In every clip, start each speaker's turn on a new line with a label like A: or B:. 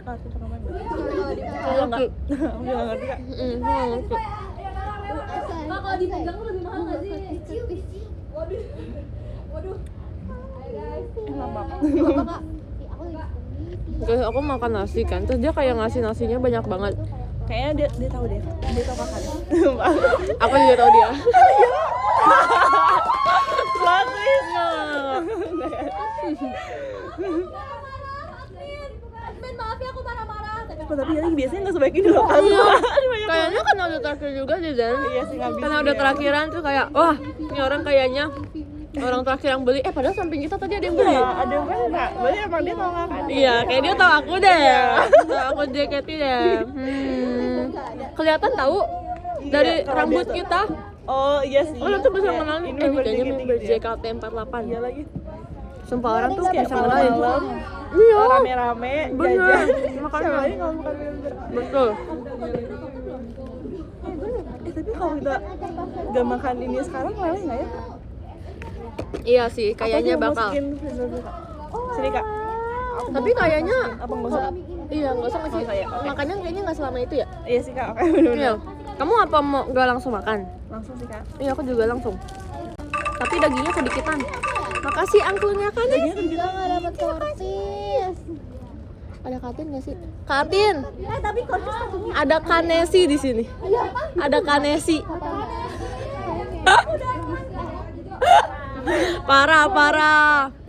A: Kasih pengalaman.
B: Nggak ngerti.
A: Aku nggak ngerti Kak.
B: Nggak ngerti.
C: Kak, kalau dipegang tuh lebih mahal nggak sih? Waduh.
A: Kenapa?
B: Guys, aku makan nasi kan, terus dia kayak ngasih nasinya banyak banget.
A: Kayaknya dia tahu deh. Dia tahu kakak deh.
B: Aku juga tahu dia.
C: Admin, maaf ya aku marah-marah.
A: Tapi ya biasanya nggak sebaik ini loh.
B: Iya. Kayaknya kan udah terakhir juga sih Dan.
A: Iya sih nggak bisa.
B: Karena udah terakhiran tuh kayak, wah ini orang kayaknya orang terakhir yang beli. Padahal samping kita tadi ada yang beli.
A: Iya, ada yang beli Kak. Berarti emang dia tahu kakak.
B: Iya, kayak dia tahu aku deh. Tahu aku JKT deh. Kelihatan tahu dari
A: Iya, kalau
B: rambut
A: dia tuh-
B: kita.
A: Oh iya sih.
B: Oh, lu tuh bisa
A: Kayak
B: kenalin.
A: ini
B: Ini kayaknya
A: member
B: member
A: JKT.
B: JKT48.
A: Iya lagi.
B: Sumpah orang tuh
A: Kayak
B: bisa kenalin.
A: malam.
B: Iya.
A: Rame-rame
B: Bener.
A: jajan.
B: Makanya.
A: Siapa lagi kalau bukan member?
B: Betul.
A: Tapi kalau kita gak makan ini sekarang leleh nggak ya?
B: Iya sih, kayaknya
A: Apa sih
B: bakal.
A: masukin freezer dulu, Kak? Sini Kak.
B: Tapi kayaknya
A: Apa nggak usah?
B: iya nggak usah ngasih.
A: Nggak usah ya? Oke.
B: Makanya kayaknya nggak selama itu ya.
A: Iya sih Kak. Oke bener-bener.
B: Iya. Kamu apa mau nggak langsung makan?
A: Langsung sih Kak.
B: Iya aku juga langsung. Tapi dagingnya sedikitan. Makasih angklungnya kan.
C: Kita nggak dapat kortis.
B: Ada Katin nggak sih? Katin.
C: Tapi kortis satunya.
B: Ada Kanesi di sini. Ada Kanesi. Parah.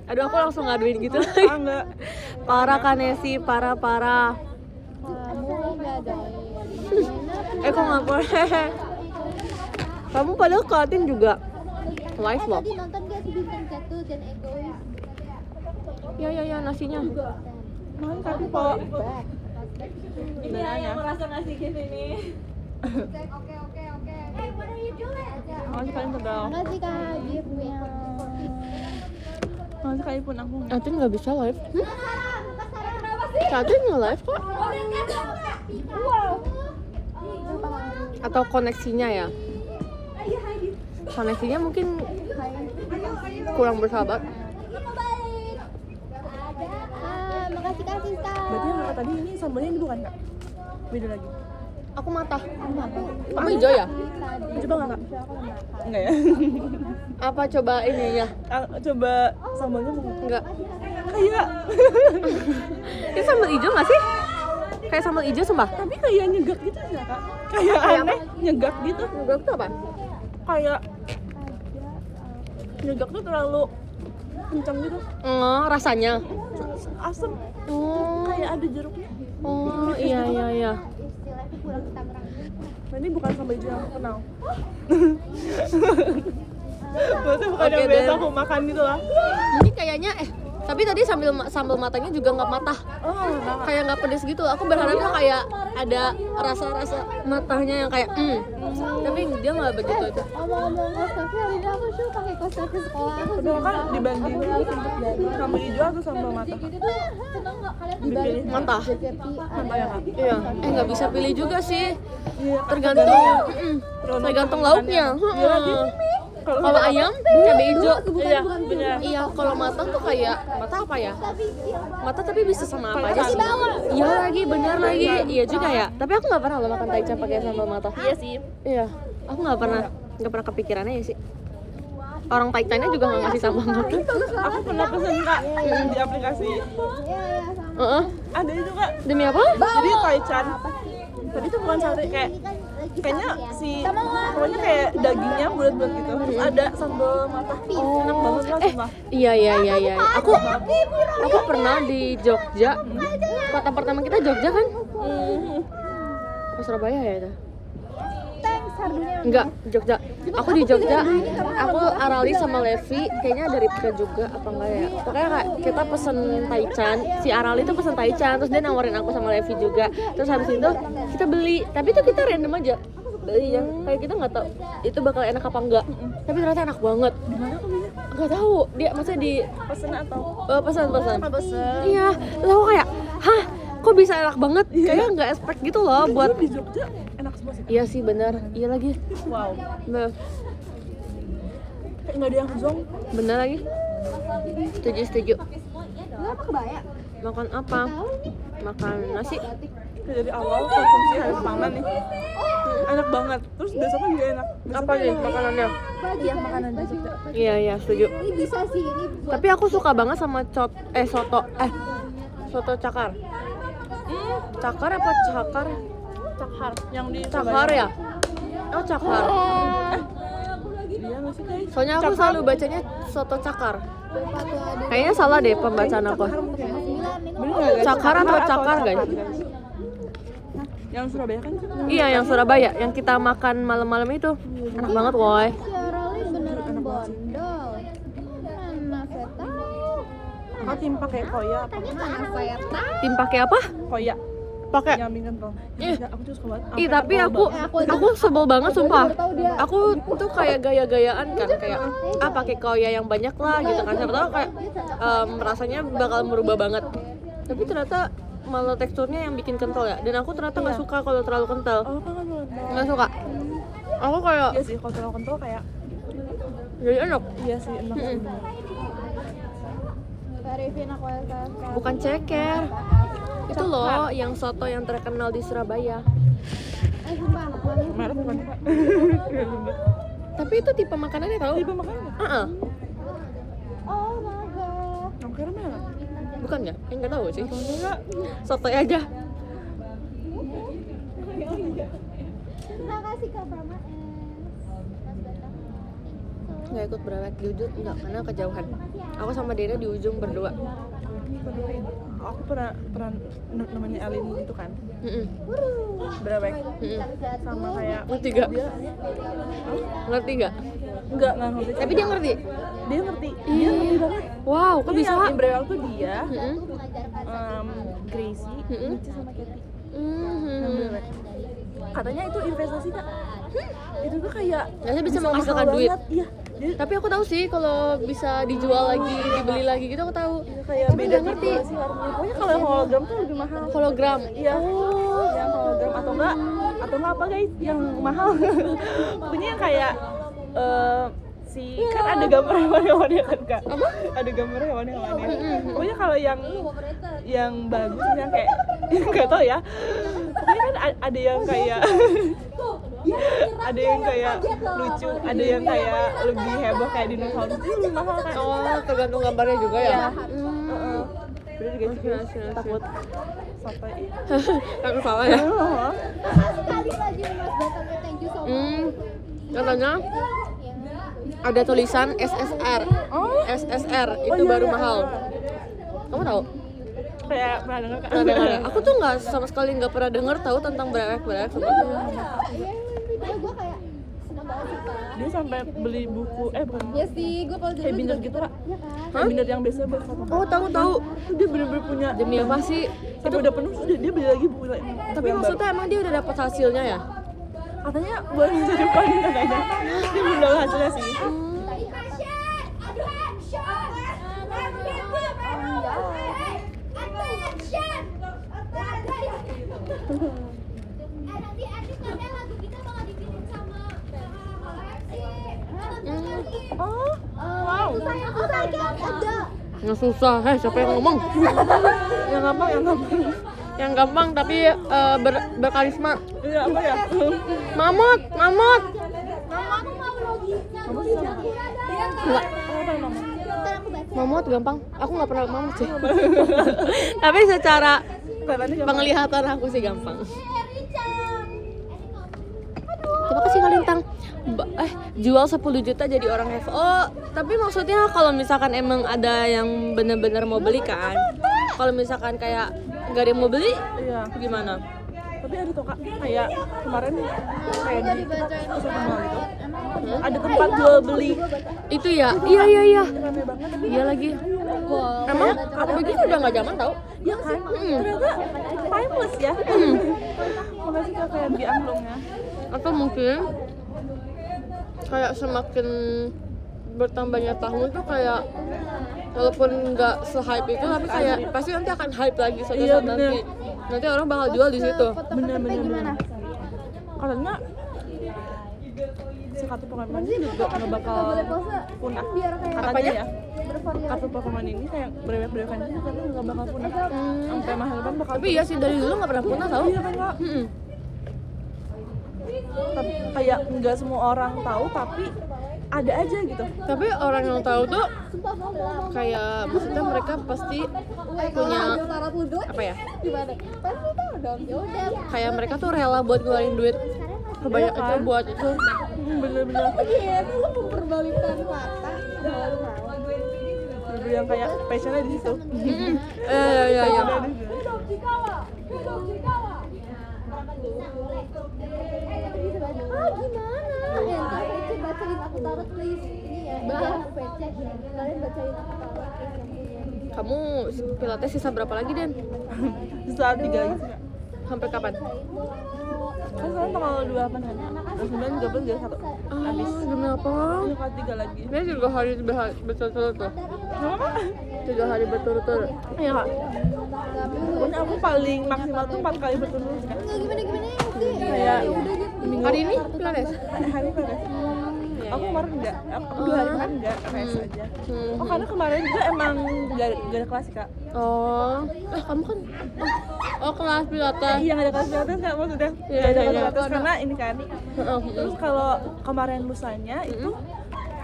B: Aduh aku langsung ngaduin gitu.
A: Ah enggak.
B: Parah Kanesi, parah.
C: Kamu nggak ada.
B: Kok nggak boleh? Kamu padahal Katin juga live loh.
C: Tadi nonton gak sih Bintang Jatuh dan Egois?
B: Ya nasinya.
A: Makan tapi kok.
C: Ini yang merasa ngasih gift ini. Oke. Hey, what are you doing?
A: Makan sekali tegal.
C: Makasih Kak giftnya.
A: Makan sekali pun aku.
B: Katin nggak bisa live. Katin nggak live kok. Atau koneksinya ya? Koneksinya mungkin kurang bersahabat.
C: Makasih Kak Siska.
A: Berarti yang kakak tadi ini sambalnya ini bukan Kak? Beda lagi.
B: Aku mata. Kamu hijau ya?
A: Coba nggak Kak? Enggak ya?
B: Apa coba ini ya?
A: Coba sambalnya mau
B: Enggak.
A: kayak
B: Ini sambal hijau nggak sih? Kayak sambal hijau sumpah.
A: tapi kayak nyegak gitu ya Kak? Kayak aneh nyegak gitu.
B: Enggak itu apa?
A: Kayak nyegak tuh terlalu kencang gitu.
B: Rasanya.
A: Asem.
B: Oh,
A: Kayak ada jeruknya.
B: Iya.
C: Istilahnya pulang ke Tangerang.
A: Nah, ini bukan sambal hijau yang aku kenal. Maksudnya bukan
B: Oke,
A: yang biasa
B: Dan.
A: aku makan gitu lah.
B: Ini kayaknya tapi tadi sambal matanya juga nggak matah.
A: Oh, enggak.
B: Kayak nggak pedes gitu. Aku berharapnya kayak ada rasa matahnya yang kayak tapi dia nggak begitu itu.
C: Ngomong-ngomong kos kaki, hari ini aku sih pakai kos kaki sekolah. Aku
A: Padahal kan dibanding sambal hijau atau sambal mata.
C: seneng nggak kalian
A: Dipilih
B: Matah.
A: sambal yang apa?
B: Iya. Nggak bisa pilih juga sih.
A: Iya,
B: Tergantung tergantung lauknya. Kalau ayam cabai hijau.
A: Iya, benar.
B: Iya, kalau mata tuh kayak mata apa ya? Mata tapi bisa sama apa aja sih? Iya lagi, benar lagi. Iya juga ya. Tapi aku nggak pernah loh makan taichan pakai sambal mata.
A: Iya sih.
B: Iya, aku nggak pernah kepikirannya ya sih. Orang taichannya juga nggak ngasih sambal mata.
A: Aku pernah pesen Kak di aplikasi.
C: Iya sama.
A: Ada itu Kak.
B: Demi apa?
A: Jadi taichan. Tadi tuh bukan sate kayak kayaknya si pokoknya kayak dagingnya bulat-bulat gitu. Terus ada sambal mata. Enak banget lah sumpah.
B: Iya. Aku pernah di Jogja. Kota pertama kita Jogja kan? Ke Surabaya ya itu?
C: Thanks harganya.
B: Enggak, Jogja. Aku di Jogja. Aku Arali sama Levi. Kayaknya ada Ripka juga apa enggak ya? Pokoknya kayak kita pesen taichan. Si Arali tuh pesen taichan. Terus dia nawarin aku sama Levi juga. Terus habis itu kita beli. Tapi itu kita random aja beli yang kayak kita nggak tahu itu bakal enak apa enggak. Tapi ternyata enak banget.
A: Di mana kok belinya?
B: Nggak tahu. Dia maksudnya di
A: Pesen atau
B: pesan.
A: pesen?
B: Iya. Terus aku kayak, hah? Kok bisa enak banget? Kayak nggak expect gitu loh buat.
A: Di Jogja enak semua sih.
B: Iya sih benar. Iya lagi.
A: Wow.
B: Bener.
A: Kayak nggak ada yang zong.
B: Bener lagi. Setuju.
C: Lu apa kebaya?
B: Makan apa?
C: Tahu nih.
B: makan nasi.
A: Dari awal konsumsi harus pangan nih. Enak banget. Terus besoknya juga enak.
B: Apa nih makanannya?
A: Iya, makanan di Jogja.
B: Iya setuju.
C: Ini bisa sih ini buat
B: Tapi aku suka banget sama soto cakar. Cakar apa cakar?
A: Cakar yang di
B: Cakar ya? Oh cakar.
A: Iya nggak sih guys?
B: Soalnya aku selalu bacanya soto cakar.
C: Bapak tuh ada
B: Kayaknya salah deh pembacaan aku.
C: 9 itu.
A: Bener nggak guys?
B: Cakar atau cakar, guys?
A: Yang Surabaya kan?
B: Iya yang Surabaya, yang kita makan malam-malam itu. Enak banget woy.
C: Si Arali beneran bondol. Mana saya tahu.
A: Kakak tim pakai koya apa?
C: Mana saya tahu.
B: Tim pakai apa?
A: Koya.
B: Pakai.
A: Nyamping kentol.
B: Ih.
A: Aku tuh suka banget.
B: Ih
A: Sampai
B: tapi
A: tebal banget.
B: aku sebel banget sumpah.
C: Baru tahu dia.
B: Aku tuh kayak gaya-gayaan kan kayak pakai koya yang banyak lah gitu kan. Siapa tahu kayak rasanya bakal berubah banget. Tapi ternyata malah teksturnya yang bikin kental ya. Dan aku ternyata nggak suka kalau terlalu kental.
A: Oh, kan lu.
B: Nggak suka. Aku kayak
A: Iya sih, kalau terlalu kental kayak
B: jadi enak.
A: iya sih enak.
C: Arifin aku ya.
B: Bukan ceker. Itu loh yang soto yang terkenal di Surabaya.
C: Sumpah enak banget.
A: Merek bukan?
B: Tapi itu tipe makanannya tahu?
A: Tipe makannya.
B: Heeh.
C: Oh my god.
A: Yang kira merek.
B: Bukan ya? Enggak tahu sih.
A: Enggak.
B: Soto aja.
C: Terima kasih Kak Prama.
B: Nggak ikut berawak di ujung enggak karena kejauhan. Aku sama Dena di ujung berdua.
A: Aku pernah namanya Elin itu kan. Berapa? Sama kayak
B: Ngerti gak?
A: dia
B: Ngerti gak?
A: enggak ngerti.
B: Tapi dia ngerti?
A: Dia ngerti. Dia ngerti banget.
B: Wow, kok bisa?
A: Yang berewak tuh dia,
B: Mm-mm.
A: Gracie,
B: Mm-mm.
A: Michi sama Katy.
B: Mhm.
A: Yang berewak. Katanya itu investasi Kak. Itu tuh kayak
B: Biasanya bisa
A: mahal
B: menghasilkan duit.
A: banget. Iya. Jadi
B: Tapi aku tahu sih kalau bisa dijual lagi, dibeli lagi gitu aku tahu.
A: kayak
B: Tapi
A: beda
B: nggak ngerti.
A: tipe sih warnanya. Pokoknya kalau yang hologram tuh lebih mahal.
B: Hologram.
A: Iya. Yang hologram atau enggak apa guys? Yang mahal. Punya yang kayak kan ada gambar hewan-hewannya kan Kak? Apa? Ada gambar hewan-hewannya. Pokoknya kalau yang bagus yang kayak nggak tahu ya. Pokoknya kan ada yang kayak ada yang kayak lucu, ada yang kayak lebih heboh kayak dinosaurus itu lebih mahal kan?
B: Oh, tergantung gambarnya juga ya.
A: Iya. Bener guys, takut sampai
B: Aku salah ya.
C: Sekali lagi Mas Batam, thank you so much.
B: Katanya ada tulisan SSR. SSR itu
A: iya,
B: baru
A: iya.
B: mahal. Kamu tahu?
A: kayak pernah dengar kan?
B: Pernah dengar ya? Aku tuh nggak sama sekali nggak pernah dengar tahu tentang berewek sama
C: Iya, gue kayak seneng banget sih Kak.
A: Dia sampai beli buku bukan
C: Iya sih, gue kalau
A: kayak binder gitu Kak.
C: Iya kan?
A: Kayak binder yang biasa buat foto.
B: Oh tahu.
A: Tuh dia bener-bener punya
B: Demi apa sih?
A: sampai udah penuh terus dia beli lagi buku lagi.
B: Tapi maksudnya emang dia udah dapat hasilnya ya?
A: Katanya buat masa depan katanya. Dia belum dapat hasilnya sih. Oh, wow.
C: Susah kan? Ada.
B: Nggak susah, siapa yang ngomong?
A: Yang gampang, yang gampang.
B: Yang gampang tapi berkarisma.
A: Iya apa ya?
B: Mamut.
C: Mama aku mau lagi.
B: Enggak.
A: Apa yang nama?
C: Ntar aku baca.
B: Mamut gampang. Aku nggak pernah mamut sih. Tapi secara
A: Kelihatannya gampang.
B: penglihatan aku sih gampang. Terima kasih Kalintang. Jual 10 juta jadi orang hebat. Oh, tapi maksudnya kalau misalkan emang ada yang benar-benar mau beli kan. Kalau misalkan kayak nggak ada yang mau beli,
A: Iya.
B: gimana?
A: Tapi ada tuh Kak, kayak kemarin kayak di pusat mall gitu. Ada tempat jual beli.
B: Itu ya? Iya.
A: Rame banget.
B: Iya lagi. Emang apa begitu udah nggak zaman tau?
A: Iya kan? Ternyata timeless ya. Makasih Kak kayak di amplongnya.
B: Atau mungkin kayak semakin bertambahnya tahun tuh kayak walaupun nggak se-hype itu tapi kayak pasti nanti akan hype lagi suatu
A: Iya,
B: saat nanti orang bakal jual di situ.
A: Bener. Katanya sekatu pengamen juga nggak bakal punah.
C: Biar kayak
A: Katanya
B: Apanya?
A: ya. couple Pokemon ini kayak berewek-berewekan itu karena nggak bakal punah sampai masa depan bakal.
B: Tapi iya sih dari dulu nggak pernah punah tau.
A: Iya kan Kak? Tapi kayak nggak semua orang tahu tapi ada aja gitu.
B: Tapi orang yang tahu tuh kayak maksudnya mereka pasti punya apa ya?
C: Gimana? Pasti tahu dong. Ya udah.
B: Kayak mereka tuh rela buat ngeluarin duit kebanyak
A: Iya
B: itu
A: kan?
B: buat itu.
A: Bener-bener
C: Iya, lu memperbalikkan kata. Jangan mau.
A: bener yang kayak passionnya di situ.
B: Iya.
A: Passionnya di situ.
C: Gimana? Ente bacain aku taruh please. Ini ya. Aku PC. Kalian bacain aku taruh please yang punya.
B: Kamu pilates sisa berapa lagi Den?
A: Saat 3 lagi sih Kak.
B: Sampai kapan?
A: Kan sekarang tanggal 28 kan? 29, 30, 31 habis.
B: Demi apa?
A: Ini kan 3 lagi.
B: Ini 3 hari berturut-turut tuh.
A: Kenapa?
B: 3 hari berturut-turut.
A: Iya Kak. Pokoknya aku paling maksimal tuh 4 kali berturut-turut kan.
C: Gimana
A: Kayak minggu
B: Hari ini pilates?
A: hari pada. Aku kemarin enggak, aku 2 hari kemarin enggak, rest aja. Oh karena kemarin juga emang gak ada kelas sih Kak.
B: Oh, kamu kan kelas pilates.
A: Iya nggak ada kelas pilates Kak maksudnya.
B: Iya,
A: Nggak ada
B: iya,
A: kelas
B: iya.
A: pilates karena ini kan. Terus kalau kemarin lusanya itu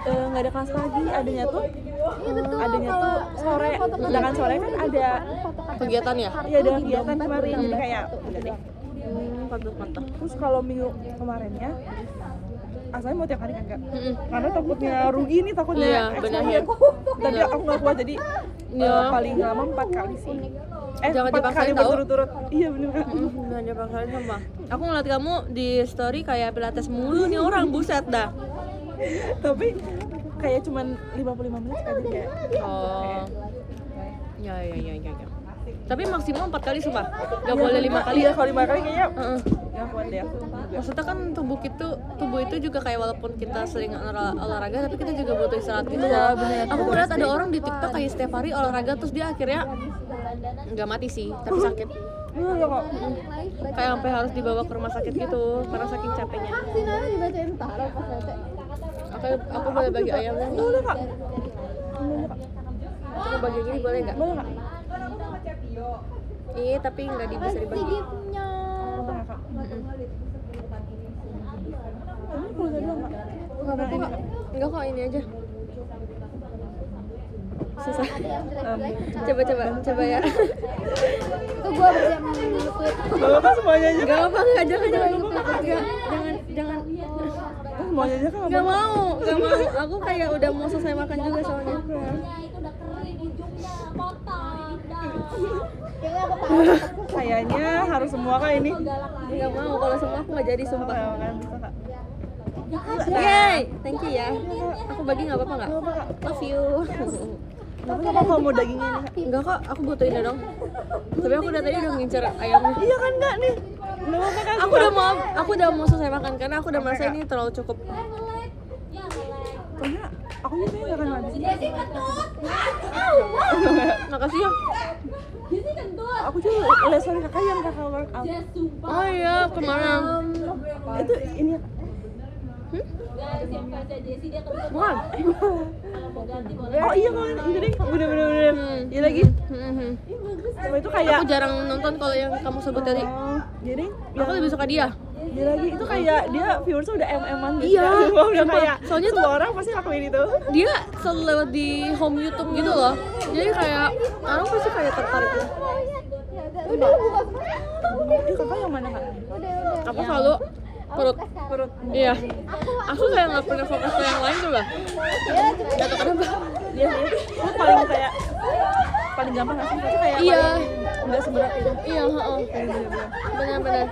A: nggak ada kelas pagi, adanya tuh sore. Sedangkan sore kan ada
B: Kegiatan ya?
A: ya ada kegiatan kemarin jadi kayak udah deh.
B: Mantap.
A: Terus kalau minggu kemarinnya asalnya mau tiap hari kan Kak? Karena takutnya rugi nih, takutnya
B: Iya, benar.
A: expired. Tapi aku nggak kuat jadi
B: Iya.
A: paling lama 4 kali sih.
B: Jangan
A: 4
B: dipaksain
A: kali
B: tau.
A: berturut-turut. Iya bener Kak.
B: Jangan dipaksain sama. Aku ngeliat kamu di story kayak pilates mulu nih orang, buset dah.
A: Tapi kayak cuman 55 menit aja kayak.
B: Oh. Ya. Tapi maksimal 4 kali sumpah. Gak boleh 5 kali.
A: Iya kalau 5 kali kayaknya
B: Heeh.
A: nggak kuat deh aku.
B: Maksudnya kan tubuh itu juga kayak walaupun kita sering olahraga tapi kita juga butuh istirahat gitu loh. Aku ngeliat ada orang di TikTok kayak setiap hari olahraga terus dia akhirnya nggak mati sih tapi sakit.
A: Iya kok.
B: Kayak sampai harus dibawa ke rumah sakit gitu karena saking capeknya.
C: Si Nana dibacain taruh pas nanti.
B: Aku boleh bagi ayamnya nggak?
A: Boleh Kak.
B: Aku bagi gini boleh nggak?
A: Boleh Kak.
B: Iya tapi nggak bisa dibagi.
C: Giftnya.
A: Boleh Kak. Ini pulsa doang Kak.
B: Nggak apa-apa kok. Enggak kok ini aja. Susah. Coba ya.
C: Tuh gua bersiap nge-tweet.
A: Gak apa semuanya aja.
B: Gak apa nggak jangan.
A: Semuanya aja Kak.
B: Gak mau. Aku kayak udah mau selesai makan juga soalnya.
C: Itu udah kering ujungnya, potong. Kayaknya aku tahu.
A: Kayaknya harus semua Kak ini.
B: Gak mau kalau semua aku nggak jadi sumpah.
A: Kan bisa Kak.
B: Yeay, thank you ya. Aku bagi nggak apa-apa nggak? Love you.
A: Tapi kalau mau dagingnya nih Kak.
B: Enggak kok, aku butuh ini dong. Tapi aku udah tadi udah ngincer ayamnya.
A: Iya kan Kak nih. Nggak apa-apa kan.
B: Aku udah mau selesai makan karena aku udah merasa ini terlalu cukup.
A: Karena aku biasanya nggak akan habis.
B: Makasih ya.
A: Aku juga lesan kakak yang kakak workout.
B: Oh iya, kemarin.
A: Itu ini
B: Bukan.
A: oh iya kan jadi bener-bener iya lagi sama itu kayak
B: Aku jarang nonton kalau yang kamu sebut tadi.
A: jadi
B: Aku lebih suka dia.
A: dia lagi itu kayak dia viewersnya udah MM-an gitu
B: Iya,
A: kan. Udah
B: sumpah.
A: kayak
B: Soalnya
A: semua orang pasti lakuin itu.
B: Dia selalu lewat di home YouTube gitu loh. Jadi kayak orang pasti kayak tertarik.
C: Udah buka.
A: Kakak yang mana Kak?
C: Udah.
B: Aku selalu perut. Iya. Aku kayak nggak pernah fokus ke yang lain coba. Gak tau kenapa.
A: Dia itu paling kayak paling gampang nggak sih? Itu kayak
B: Iya.
A: nggak seberat itu.
B: Iya, benar-benar.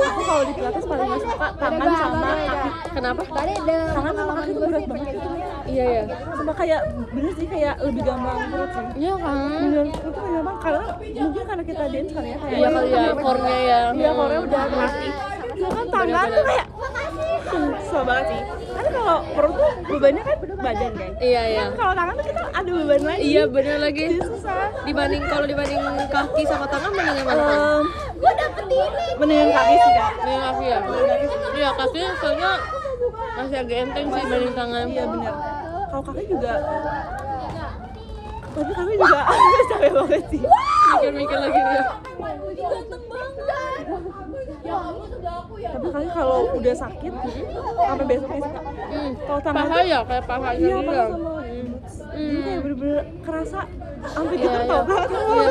A: Aku kalau di pilates paling nggak suka tangan sama kaki.
B: Kenapa?
C: Tadi ada
A: Tangan sama kaki itu berat banget.
B: Iya ya.
A: Sama kayak bener sih kayak lebih gampang perut sih.
B: Iya kan?
A: Bener itu paling gampang karena mungkin karena kita dance kali ya kayak
B: Iya kali ya, core-nya ya.
A: Iya, core-nya udah kaki. Itu kan tangan tuh kayak susah banget sih. Karena kalau perut tuh bebannya kan badan kan.
B: Iya.
A: Kalau tangan tuh kita ada beban lagi.
B: Iya bener lagi.
A: Jadi susah.
B: Dibanding kaki sama tangan mending yang mana?
C: gua dapet ini.
A: Mendingan kaki sih Kak.
B: Mending kaki ya. Iya kaki soalnya masih agak enteng sih dibanding tangan.
A: Iya bener. Kalau kaki juga Tapi kami juga capek banget sih.
B: Mikir-mikir lagi dia.
C: Ganteng banget. Ya kamu juga aku ya.
A: Tapi kali kalau udah sakit sampai besoknya sih Kak. Kalau tangan
B: Paha ya, kayak paha
A: iya
B: gitu
A: paha
B: ya.
A: sama jadi kayak bener-bener kerasa sampai
B: Iya,
A: gitu
B: iya.
A: tau Kak.
B: Iya.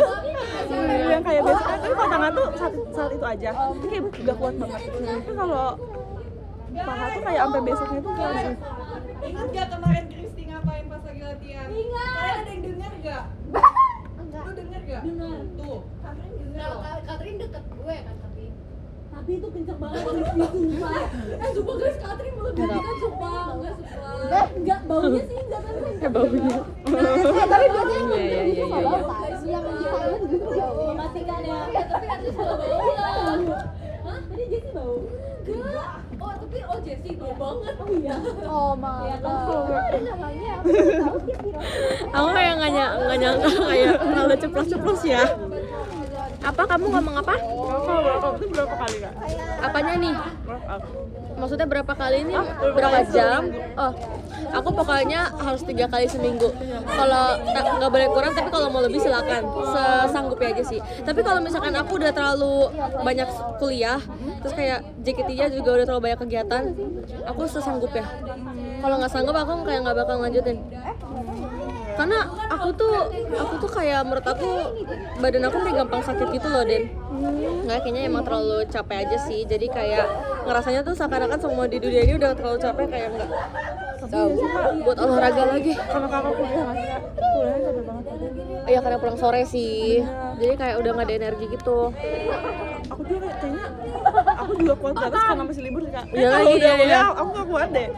A: Yang kayak biasa tapi kalau tangan tuh saat itu aja itu kayak gak kuat banget. Tapi kalau paha tuh kayak sampai besoknya tuh kerasa.
D: Ingat gak kemarin Kristi ngapain pas lagi latihan?
C: Ingat.
D: Kalian ada yang denger gak?
C: Enggak.
D: Lu denger gak?
C: Dengar.
D: Tuh, Katrin denger loh.
C: Katrin deket gue kan tapi itu kenceng banget sumpah. Sumpah guys, Katrin melebihi kan sumpah. Enggak baunya sih enggak tapi
B: Kayak baunya.
C: tapi biasanya
B: Iya, iya, iya, iya.
C: yang silent gitu bau. Matikan ya. Tapi Katrin juga bau lah. Hah? Tadi Jessie bau? Enggak. Oh, tapi Jessie bau banget. Oh iya. Oh, maaf. Ya kan. Ada namanya. Tahu sih
B: Aku kayak nggak nyangka kayak terlalu ceplos-ceplos ya. Apa kamu ngomong apa?
A: Kalau workout itu berapa kali Kak?
B: Apanya nih?
A: Workout.
B: Maksudnya berapa kali ini? Berapa jam? Oh, aku pokoknya harus 3 kali seminggu. Kalau nggak boleh kurang, tapi kalau mau lebih silakan. Sesanggupnya aja sih. Tapi kalau misalkan aku udah terlalu banyak kuliah, terus kayak JKT-nya juga udah terlalu banyak kegiatan, aku sesanggupnya. Kalau nggak sanggup, aku kayak nggak bakal lanjutin. Karena aku tuh kayak menurut aku badan aku kayak gampang sakit gitu loh Den. Nggak, kayaknya emang terlalu capek aja sih. Jadi kayak ngerasanya tuh seakan-akan semua di dunia ini udah terlalu capek kayak nggak tahu buat olahraga lagi.
A: Kalau kakak kuliah nggak sih Kak? Kuliahnya capek banget.
B: Iya karena pulang sore sih. Jadi kayak udah nggak ada energi gitu.
A: Aku juga kayaknya aku juga kuat ke atas karena masih libur sih Kak.
B: Iya
A: Kalau
B: lagi,
A: udah
B: iya,
A: kuliah
B: iya.
A: aku nggak kuat deh.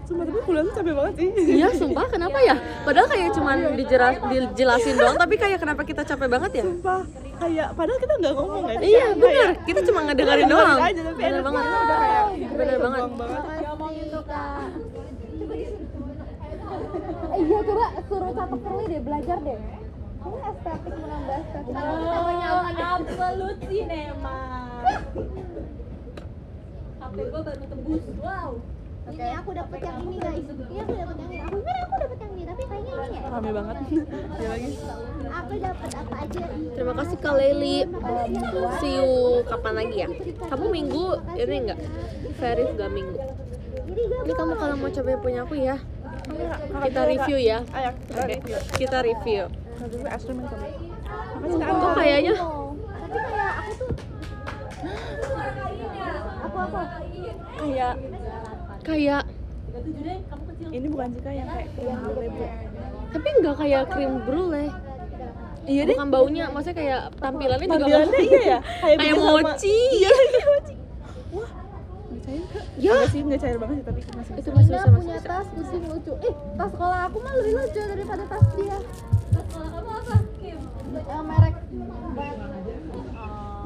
A: Sumpah tapi kuliah tuh capek banget sih.
B: Iya sumpah kenapa ya? Padahal kayak cuman dijelasin doang, tapi kayak kenapa kita capek banget ya?
A: Sumpah kayak padahal kita nggak ngomong ya.
B: Iya benar, kita cuma ngedengerin doang.
A: aja tapi
B: Bener banget.
A: udah kayak
B: Bener banget.
A: buang banget.
C: ngomongin tuh Kak. Iya coba suruh catok curly deh, belajar deh. Ini estetik menambah estetik. Absolut cinema. HP gua baru tembus. Wow.
E: Ini aku dapat yang ini guys. Iya aku dapat yang ini. Aku kira aku dapat yang ini tapi kayaknya ini ya.
A: Rame banget. Ya lagi.
E: Aku dapat apa aja?
B: Terima kasih Kak Leli. See you kapan lagi ya? Kamu minggu ini enggak? Ferris gak minggu. Ini kamu kalau mau coba punya aku ya. Kita review ya.
A: Ayo,
B: Oke, kita review.
A: Kalau dulu es krim yang coba.
B: Kok kayaknya
E: Tapi kayak aku tuh apa?
B: kayak
A: Ini bukan sih Kak yang kayak krim brulee, Bu.
B: tapi nggak kayak krim brulee.
A: Iya deh.
B: Bukan baunya, maksudnya kayak tampilannya juga
A: Tampilannya iya ya.
B: kayak
A: bikin sama-
B: mochi.
A: Iya, kayak mochi. Wah, nggak cair Kak.
B: Ya.
A: Nggak sih, nggak cair banget sih tapi masih.
B: Itu masih
E: Dia
B: bisa masih
E: punya
B: bisa.
E: tas kucing lucu. Tas sekolah aku mah lebih lucu daripada tas dia.
C: Tas sekolah kamu apa? Kim.
E: Merek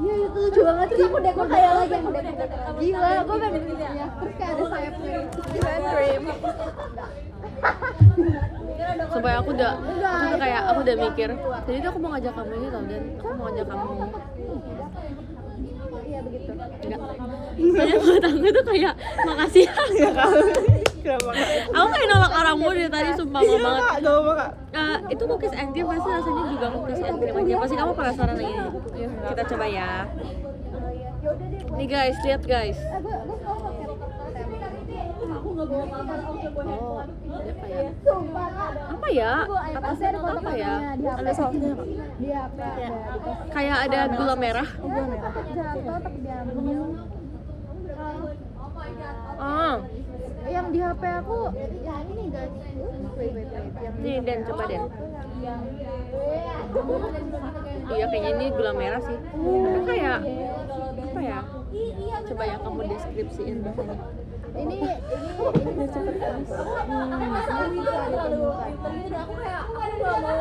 E: Iya itu lucu banget sih. Aku deko kayak lagi aku deko. Gila, gue pengen ya. Terus kayak ada sayapnya. Gila keren.
B: Supaya aku udah mikir. Jadi tuh aku mau ngajak kamu ini tau Dan, aku mau ngajak kamu.
E: Iya begitu.
B: Enggak. Soalnya buat aku tuh kayak makasih.
A: Iya kali. Kenapa Kak?
B: Aku kayak nolak orangmu dari tadi sumpah
A: Iya
B: banget.
A: Kak, gak apa-apa Kak.
B: Itu cookies and cream pasti rasanya juga cookies and cream aja. Pasti kamu penasaran lagi nih. Kita coba ya. Nih guys, lihat guys.
E: Gue sekolah
C: Aku nggak bawa apa-apa. Oke, gue
B: Oh, dia kayak
E: sumpah ada.
B: apa ya?
E: Atasnya ada
B: Atasnya apa ya?
E: Di HP.
A: Ada sausnya Kak.
E: Di HP ada.
B: Kayak ada gula merah.
E: Jatuh tak diambil.
B: Oh,
E: Yang di HP aku yang ini guys. Wait. Yang
B: nih Den, coba Den. Iya kayaknya ini gula merah sih. Tapi kayak apa ya? Coba ya kamu deskripsiin bahasanya.
E: ini
C: terlalu pinter aku kayak aku nggak mau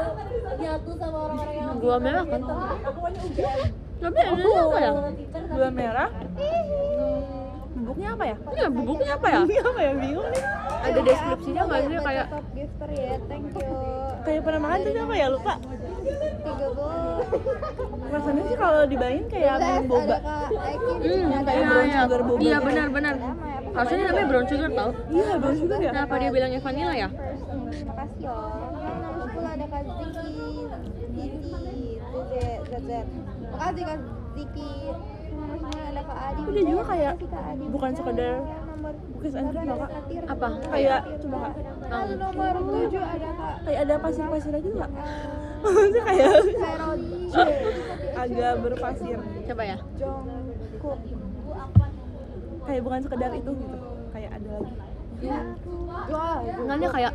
C: nyatu sama orang-orang yang
B: Gula merah kan? Tapi ini apa ya?
A: Gula merah. Bubuknya apa ya?
B: Iya, bubuknya apa ya?
A: Ini apa ya? Bingung nih.
B: Ada deskripsinya nggak sih kayak
E: top gifter ya. Thank you.
A: Kayak pernah makan tapi apa ya? Lupa.
E: 30.
A: Rasanya sih kalau dibayangin kayak minum boba.
E: Ada Kak Eki.
A: Yang kayak brown sugar boba.
B: Iya
A: gitu.
B: benar. Harusnya namanya brown sugar tau?
A: Iya, brown sugar ya.
B: Kenapa dia bilangnya vanilla ya?
E: makasih ya. Nama 10 ada Kak Ziki, ZZ. Makasih Kak Ziki. Nomor 9 ada Kak Adi.
A: Dia juga kayak
E: Makasih, Kak Adi.
A: bukan sekedar
E: Nomor
A: bukis and
E: ada
A: Kak.
E: Satir.
B: Apa?
A: Kayak coba Kak.
E: Lalu nomor 7 ada Kak
A: Kayak ada pasir-pasir aja enggak? Maksudnya kayak
E: Feroji.
A: agak berpasir.
B: Coba ya.
E: Jongkook.
A: Kayak bukan sekedar itu gitu. Kayak ada lagi.
E: Ya. Wah,
B: Enggaknya kayak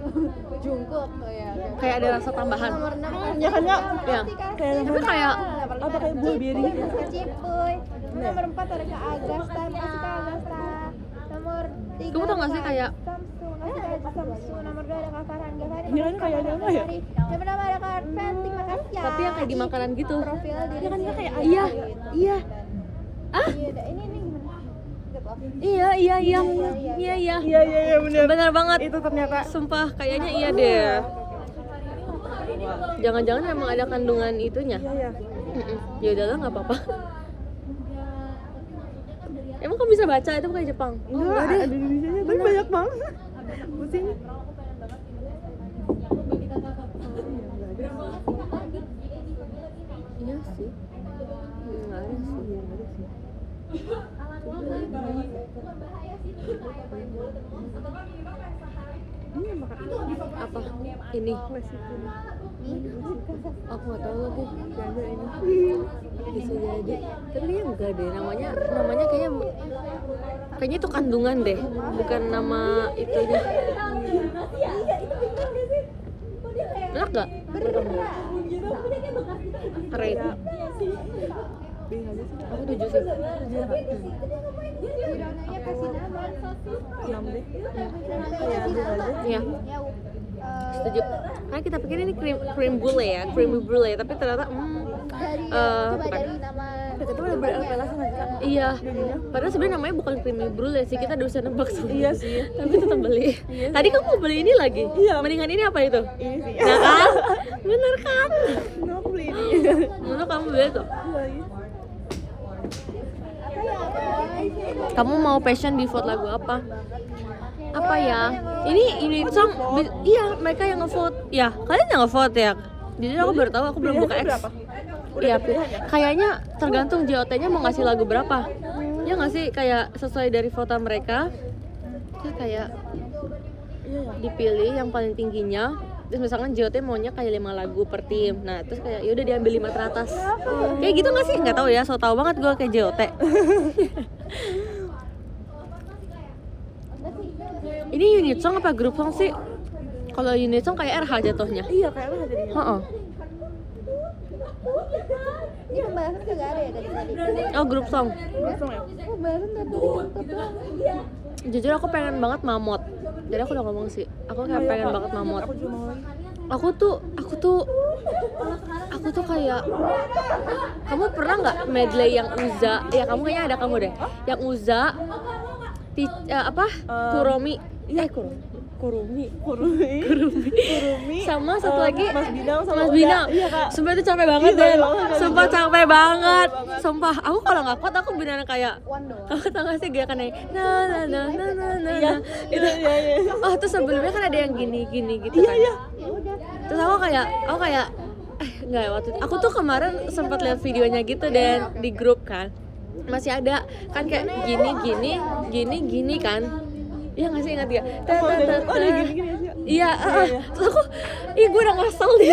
E: Jungkook ya.
B: kayak ada rasa tambahan.
E: Nomor 6
A: Ya kan ya?
B: Ya.
A: Kayak
B: Tapi kayak
A: apa kayak blueberry gitu ya?
E: Kak Cipuy. Nomor 4 ada Kak Agasta. Makasih Kak Agasta. Nomor 3
B: Kamu tau gak sih kayak
E: Samsu. Makasih Kak Samsu. Nomor 2 ada Kak Farhan Gafari.
A: Ini kan kayak ada apa ya?
E: Nomor 6 ada Kak Fantik. Makasih ya.
B: tapi yang kayak di makanan gitu.
E: Profil diri
A: kan dia kayak
E: sendiri.
B: Iya, iya.
E: Iya, ini gimana? Gitu.
B: Iya.
A: Iya benar.
B: Benar banget.
A: Itu ternyata
B: Sumpah kayaknya iya deh. Jangan-jangan emang ada kandungan itunya.
A: iya.
B: Ya udahlah nggak apa-apa. Emang kamu bisa baca itu kayak Jepang?
A: Enggak ada di Indonesia nya, tapi banyak banget. Pusing.
B: Iya sih. Nggak ada sih.
A: Ini makan
B: Apa? Ini?
A: lecithin.
B: Aku nggak tahu lagi.
A: Ganda ini.
B: Bisa jadi. Tapi kayaknya enggak deh. Namanya kayaknya itu kandungan deh. Bukan nama itunya. Enak nggak? Keren.
A: Bingung aja sih.
B: Aku 7 sih.
E: Widonanya kasih nama.
A: 6 deh.
E: Widonanya kasih nama.
B: Iya.
E: Ya,
B: Setuju. Karena kita pikir ini cream brulee ya, creamy brulee, tapi ternyata
E: dari coba
B: bukan.
E: dari nama
A: Itu udah berkelas sama Kak.
B: Iya. Padahal sebenarnya namanya bukan creamy brulee sih, kita udah bisa nebak sebenarnya.
A: Iya sih.
B: Tapi tetap beli. Tadi kamu mau beli ini lagi.
A: Iya.
B: Mendingan ini apa itu?
A: Ini sih.
B: Nah kan? Bener kan?
A: Nah, aku beli ini.
B: Dulu kamu beli itu.
A: Lagi.
B: Kamu mau passion di vote lagu apa? Apa ya? Ini unit song. Iya, mereka yang ngevote. Ya, kalian yang ngevote ya. Jadi aku baru tahu, aku belum buka X.
A: Berapa?
B: Iya, kayaknya tergantung JOT-nya mau ngasih lagu berapa. Ya nggak sih, kayak sesuai dari vote mereka. Terus kayak dipilih yang paling tingginya. Terus misalkan JOT maunya kayak 5 lagu per tim. Nah, terus kayak yaudah diambil 5 teratas. Kayak gitu nggak sih? Nggak tahu ya, so tau banget gue kayak JOT. Ini unit song apa grup song sih? Kalau unit song kayak RH jatuhnya.
A: Iya, kayaknya jadinya.
B: Heeh.
E: ini pembahasan kagak ada ya dari tadi.
B: Oh, grup song.
A: Langsung ya.
E: Pembahasan tadi.
B: Jujur aku pengen banget mamot. Jadi aku udah ngomong sih. Aku kayak pengen banget mamot.
A: Aku juga mau lagi.
B: Aku tuh kayak, kamu pernah nggak medley yang Uza? Ya kamu kayaknya ada kamu deh. Yang Uza, Kuromi,
A: Kurumi.
B: sama satu lagi
A: Mas Binang sama
B: Mas
A: Uda.
B: Binang.
A: Iya, Kak.
B: Sumpah itu capek banget
A: Iya,
B: deh.
A: capek banget.
B: Sumpah capek banget. Sumpah aku kalau nggak kuat aku beneran kayak,
E: One doang.
B: kamu tau gak sih gerakan yang nah.
A: Iya, itu iya.
B: Oh terus sebelumnya kan ada yang gini gitu kan.
A: Iya.
E: Ya udah.
B: Terus aku kayak enggak waktu aku tuh kemarin sempat lihat videonya gitu dan di grup kan. Masih ada kan kayak gini kan. Iya nggak sih, ingat ya?
A: Oh, ada gini-gini ya sih.
B: Iya, terus aku, gue udah ngasal deh.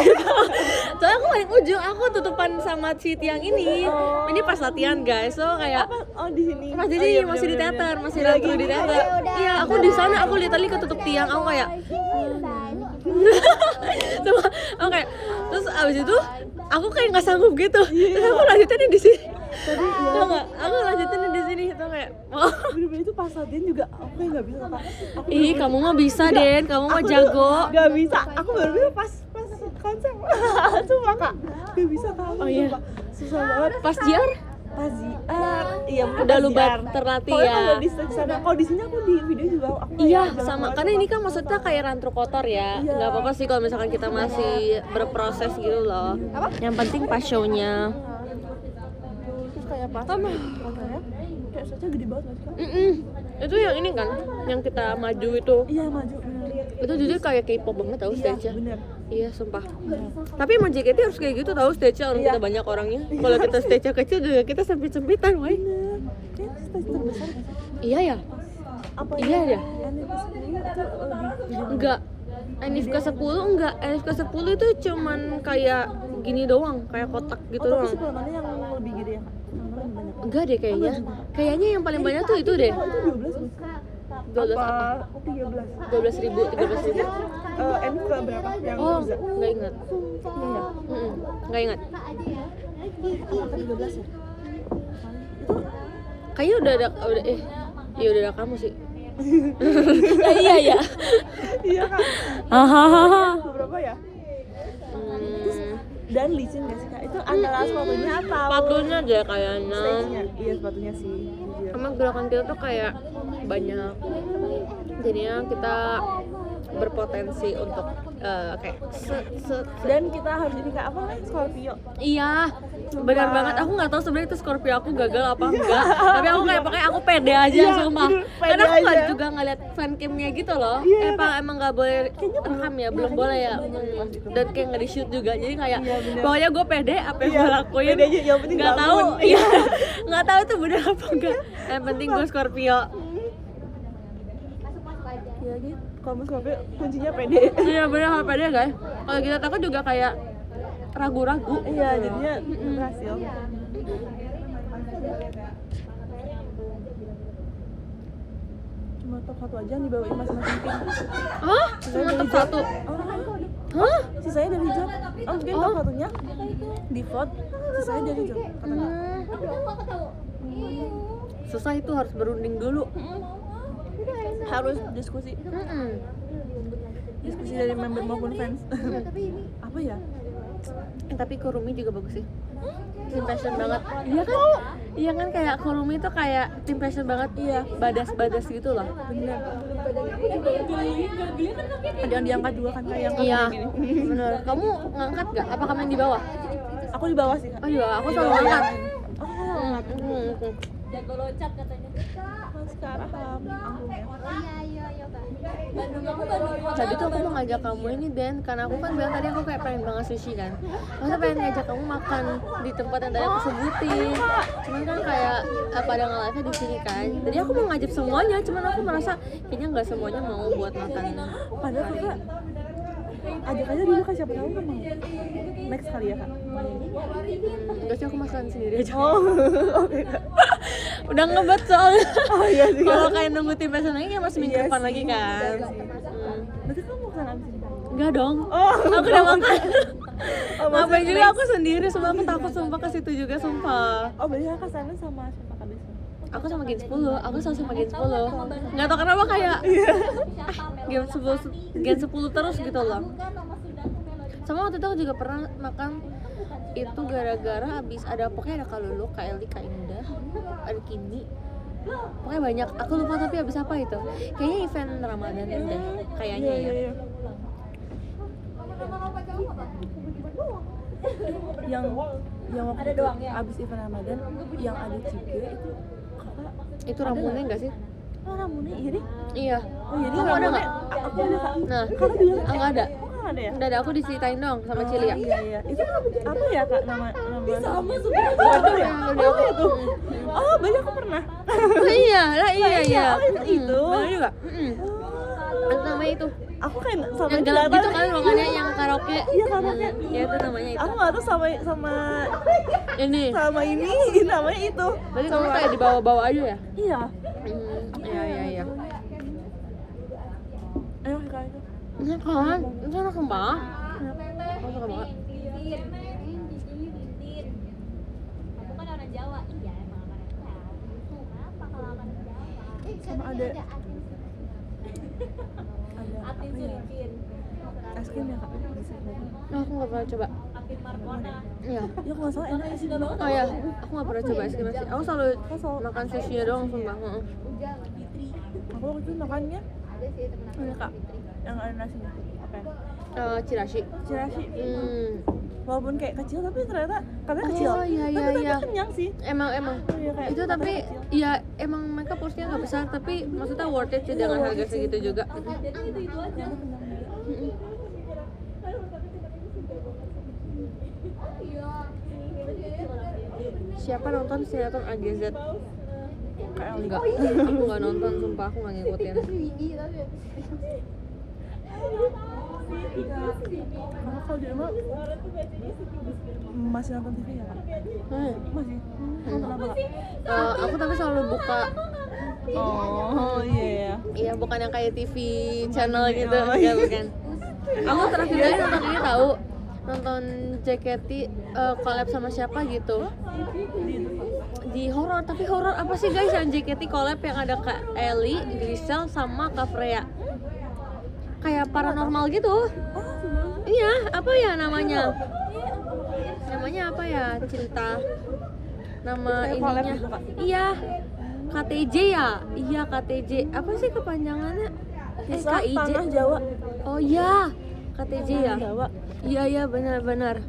B: Soalnya aku paling ujung, aku tutupan sama si tiang ini. Ini pas latihan guys, so kayak
A: Oh, di sini.
B: pas
A: Oh,
B: jadi
A: iya,
B: masih di
A: bener-bener.
B: teater, masih rantau di teater. Iya, aku di sana, aku literally ketutup tiang, aku kayak Cuma, oke. Terus abis itu aku kayak nggak sanggup gitu. Terus aku lanjutin di sini. Tau nggak? Aku lanjutin di sini itu kayak.
A: Bener-bener itu pas latihan juga aku kayak nggak bisa, Kak. Aku
B: Ih, kamu mah bisa, Den. Kamu mah jago.
A: Gak bisa. Aku baru bisa pas konsep. Sumpah, Kak. Gak bisa, Kak.
B: Oh, iya.
A: Susah banget.
B: Pas JR
A: Pas JR. Iya, bukan
B: udah
A: pas
B: lu
A: JR.
B: terlatih
A: Pokoknya
B: ya.
A: kalau di sana, kalau di sini aku di video juga aku
B: Iya,
A: kayak jalan
B: sama.
A: keluar
B: Karena ini kan maksudnya kayak rantau kotor ya.
A: Iya.
B: Nggak apa-apa sih kalau misalkan kita masih berproses gitu loh. Yang penting pas show-nya.
A: terus kayak pas makanya kayak shotnya gede banget nggak sih, Kak?
B: Itu yang ini kan, yang kita maju itu.
A: Iya, maju bener.
B: Itu jujur kayak K-pop banget tau
A: Iya,
B: stage-nya.
A: bener.
B: Iya, sumpah. Tapi emang JKT harus kayak gitu tau stage-nya, orang kita banyak orangnya. Kalau kita stage-nya kecil juga kita sempit-sempitan, woy.
A: Kayaknya stage terbesar nggak sih?
B: Iya ya?
A: Apa
B: Iya ya?
A: Anime ke-10 itu lebih
B: Enggak. NIF ke-10 enggak. NIF ke-10 itu cuman kayak gini doang, kayak kotak gitu
A: tapi
B: doang.
A: sebelah mana yang lebih gede ya kak? Yang mana yang banyak?
B: Enggak deh kayaknya. Kayaknya yang paling banyak tuh itu deh.
A: Oh, itu 12 bukan?
B: 12 apa?
A: 13?
B: 12.000, 13.000.
A: N ke berapa? Yang
B: Oh,
A: Uza?
B: enggak ingat.
A: Iya ya?
B: Enggak ingat.
A: Apa 13 ya?
B: Kayaknya udah iya udah ada kamu sih. Iya ya.
A: Iya kak.
B: Hahaha.
A: Berapa ya? Dan licin gak sih kak? Itu antara sepatunya atau
B: Sepatunya aja kayaknya.
A: stage-nya? Iya sepatunya sih. Jujur.
B: Emang gerakan kita tuh kayak banyak. Jadinya kita berpotensi untuk kayak
A: Dan kita harus jadi kak apa kan? Scorpio.
B: iya benar banget. Aku nggak tahu sebenarnya itu Scorpio aku gagal apa enggak. Tapi aku kayak pokoknya aku pede aja
A: Iya,
B: sumpah.
A: bener, pede
B: Karena aku nggak
A: aja.
B: juga ngeliat fancamnya gitu loh.
A: Iya,
B: Emang nggak boleh rekam ya, belum boleh ya. Dan kayak nggak di shoot juga. Jadi kayak pokoknya gue pede apa yang gue lakuin.
A: Pede aja, yang penting
B: Nggak tahu.
A: bangun.
B: Iya. Nggak tahu itu benar apa enggak. Yang penting gue Scorpio.
A: Iya gitu. Kalau mau Scorpio kuncinya pede.
B: Iya benar apa dia guys. Kalau kita takut juga kayak ragu-ragu.
A: Iya jadinya berhasil. Cuma top 1 aja yang dibawain masing-masing tim.
B: Hah? Cuma top 1? Hah?
A: Sisanya dari job. Oh mungkin top 1-nya di vote, sisanya dari job katanya.
B: Susah itu harus berunding dulu.
A: Harus diskusi. Diskusi dari member maupun fans. Apa ya?
B: Tapi Kurumi juga bagus sih. Tim passion banget. Iya kan? Iya kan kayak Kurumi tuh kayak tim passion banget. Iya. Badas-badas gitu loh.
A: Bener. Ada yang diangkat juga kan kayak yang
B: Iya.
A: gini.
B: Bener. Kamu ngangkat gak? Apa kamu yang di bawah?
A: Aku di bawah sih kak.
B: Oh iya, aku
A: Di
B: selalu
A: bawah
B: ngangkat.
A: yang- Oh,
C: Jago loncat katanya.
A: sekarang anggungnya.
C: Bandung aku Bandung.
B: Tadi tuh aku mau ngajak kamu ini Den, karena aku kan bilang tadi aku kayak pengen banget sushi kan. Masa pengen ngajak kamu makan di tempat yang tadi aku sebutin. Cuman kan kayak pada nge-live-nya di sini kan. Tadi aku mau ngajak semuanya, cuman aku merasa kayaknya nggak semuanya mau buat makan.
A: Padahal kakak ajak aja dulu kak, siapa tahu kan mau. Next kali ya kak.
B: Enggak sih, aku makan sendiri aja.
A: Oh, oke kak.
B: Udah ngebet soalnya.
A: Oh iya sih.
B: Kalau kayak nunggu tim pesan lagi kayak masih minggu
A: Iya
B: depan
A: sih,
B: lagi kan.
A: iya sih. Berarti kamu makan abis ini?
B: Enggak dong.
A: Oh,
B: Aku udah makan.
A: Oh,
B: Ngapain
A: maksudnya
B: juga aku sendiri, sumpah aku takut sumpah ke situ juga sumpah.
A: Oh, berarti kakak sana sama siapa kak biasanya?
B: Aku sama Gen 10, aku selalu sama Gen 10. Enggak tahu kenapa kayak Gen 10 terus gitu loh. Sama waktu itu aku juga pernah makan itu gara-gara abis ada pokoknya ada Kalulu, Kak Eli, Kak Indah, ada Kini. Pokoknya banyak, aku lupa tapi abis apa itu. Kayaknya event Ramadan deh, kayaknya ya.
A: Yang waktu ada doang ya abis event Ramadan yang ada Cike itu kakak
B: Itu Ramune enggak sih?
A: oh Ramune iya deh.
B: Iya.
A: Oh jadi
B: Kamu ada
A: Ramune
B: nggak?
A: aku ada kak.
B: Nah,
A: Kakak juga
B: enggak ada.
A: Kakak ada ya?
B: Enggak ada, aku diceritain dong sama Cilia.
A: Iya iya. Itu apa ya kak nama
C: Sama
A: Waduh ya? Oh itu. Oh banyak aku pernah.
B: Oh iya, lah iya iya.
A: Oh itu.
B: Benar juga. Itu namanya itu.
A: Aku kan sama
B: Yang gelap gitu kan ruangannya yang karaoke.
A: Iya karaoke.
B: Ya itu namanya itu.
A: Aku nggak tahu sama
B: Ini.
A: ini namanya itu.
B: Berarti kamu kayak di bawah-bawah aja ya?
A: Iya.
B: Iya.
A: Ayo kak itu.
B: Ini kan, itu enak banget. Aku suka banget.
C: Aku kan orang Jawa. Iya, emang orang Jawa. Kenapa kalau orang Jawa?
A: Sama ada
C: Atin Suripin.
A: es krim ya kak.
B: Oh, aku nggak pernah coba.
C: Atin Markona.
B: Iya.
A: Ya kalau nggak salah enak sih.
B: Oh iya, aku nggak pernah coba es krim nasi. Aku selalu makan sushi doang sumpah.
A: Aku waktu itu makannya ini kak yang ada nasinya apa ya?
B: Chirashi.
A: Chirashi. walaupun kayak kecil tapi ternyata katanya kecil.
B: Oh, iya, iya,
A: tapi
B: iya.
A: kenyang sih.
B: Emang
A: Iya, kayak
B: itu tapi ya emang mereka porsinya nggak besar tapi maksudnya worth it sih dengan harga segitu juga.
C: Jadi itu aja.
B: Siapa nonton sinetron AGZ?
A: kayak
B: Enggak, aku nggak nonton, sumpah aku nggak ngikutin.
A: Karena kalau di rumah masih nonton TV ya kan? Masih. Nonton apa kak?
B: Aku tapi selalu buka,
A: Oh iya.
B: iya bukan yang kayak TV channel gitu,
A: Oh,
B: enggak bukan. Aku terakhir kali nonton ini tahu, nonton JKT collab sama siapa gitu. Di horor, tapi horor apa sih guys yang JKT collab yang ada Kak Ellie, Grisel sama Kak Freya? Kayak paranormal gitu. Iya, apa ya namanya? Namanya apa ya? Cinta. Nama
A: Kayak collab
B: ininya.
A: gitu, Kak?
B: Iya. KTJ ya? Iya KTJ. Apa sih kepanjangannya? KIJ.
A: Tanah Jawa.
B: Oh iya. KTJ ya?
A: Jawa.
B: Iya benar-benar.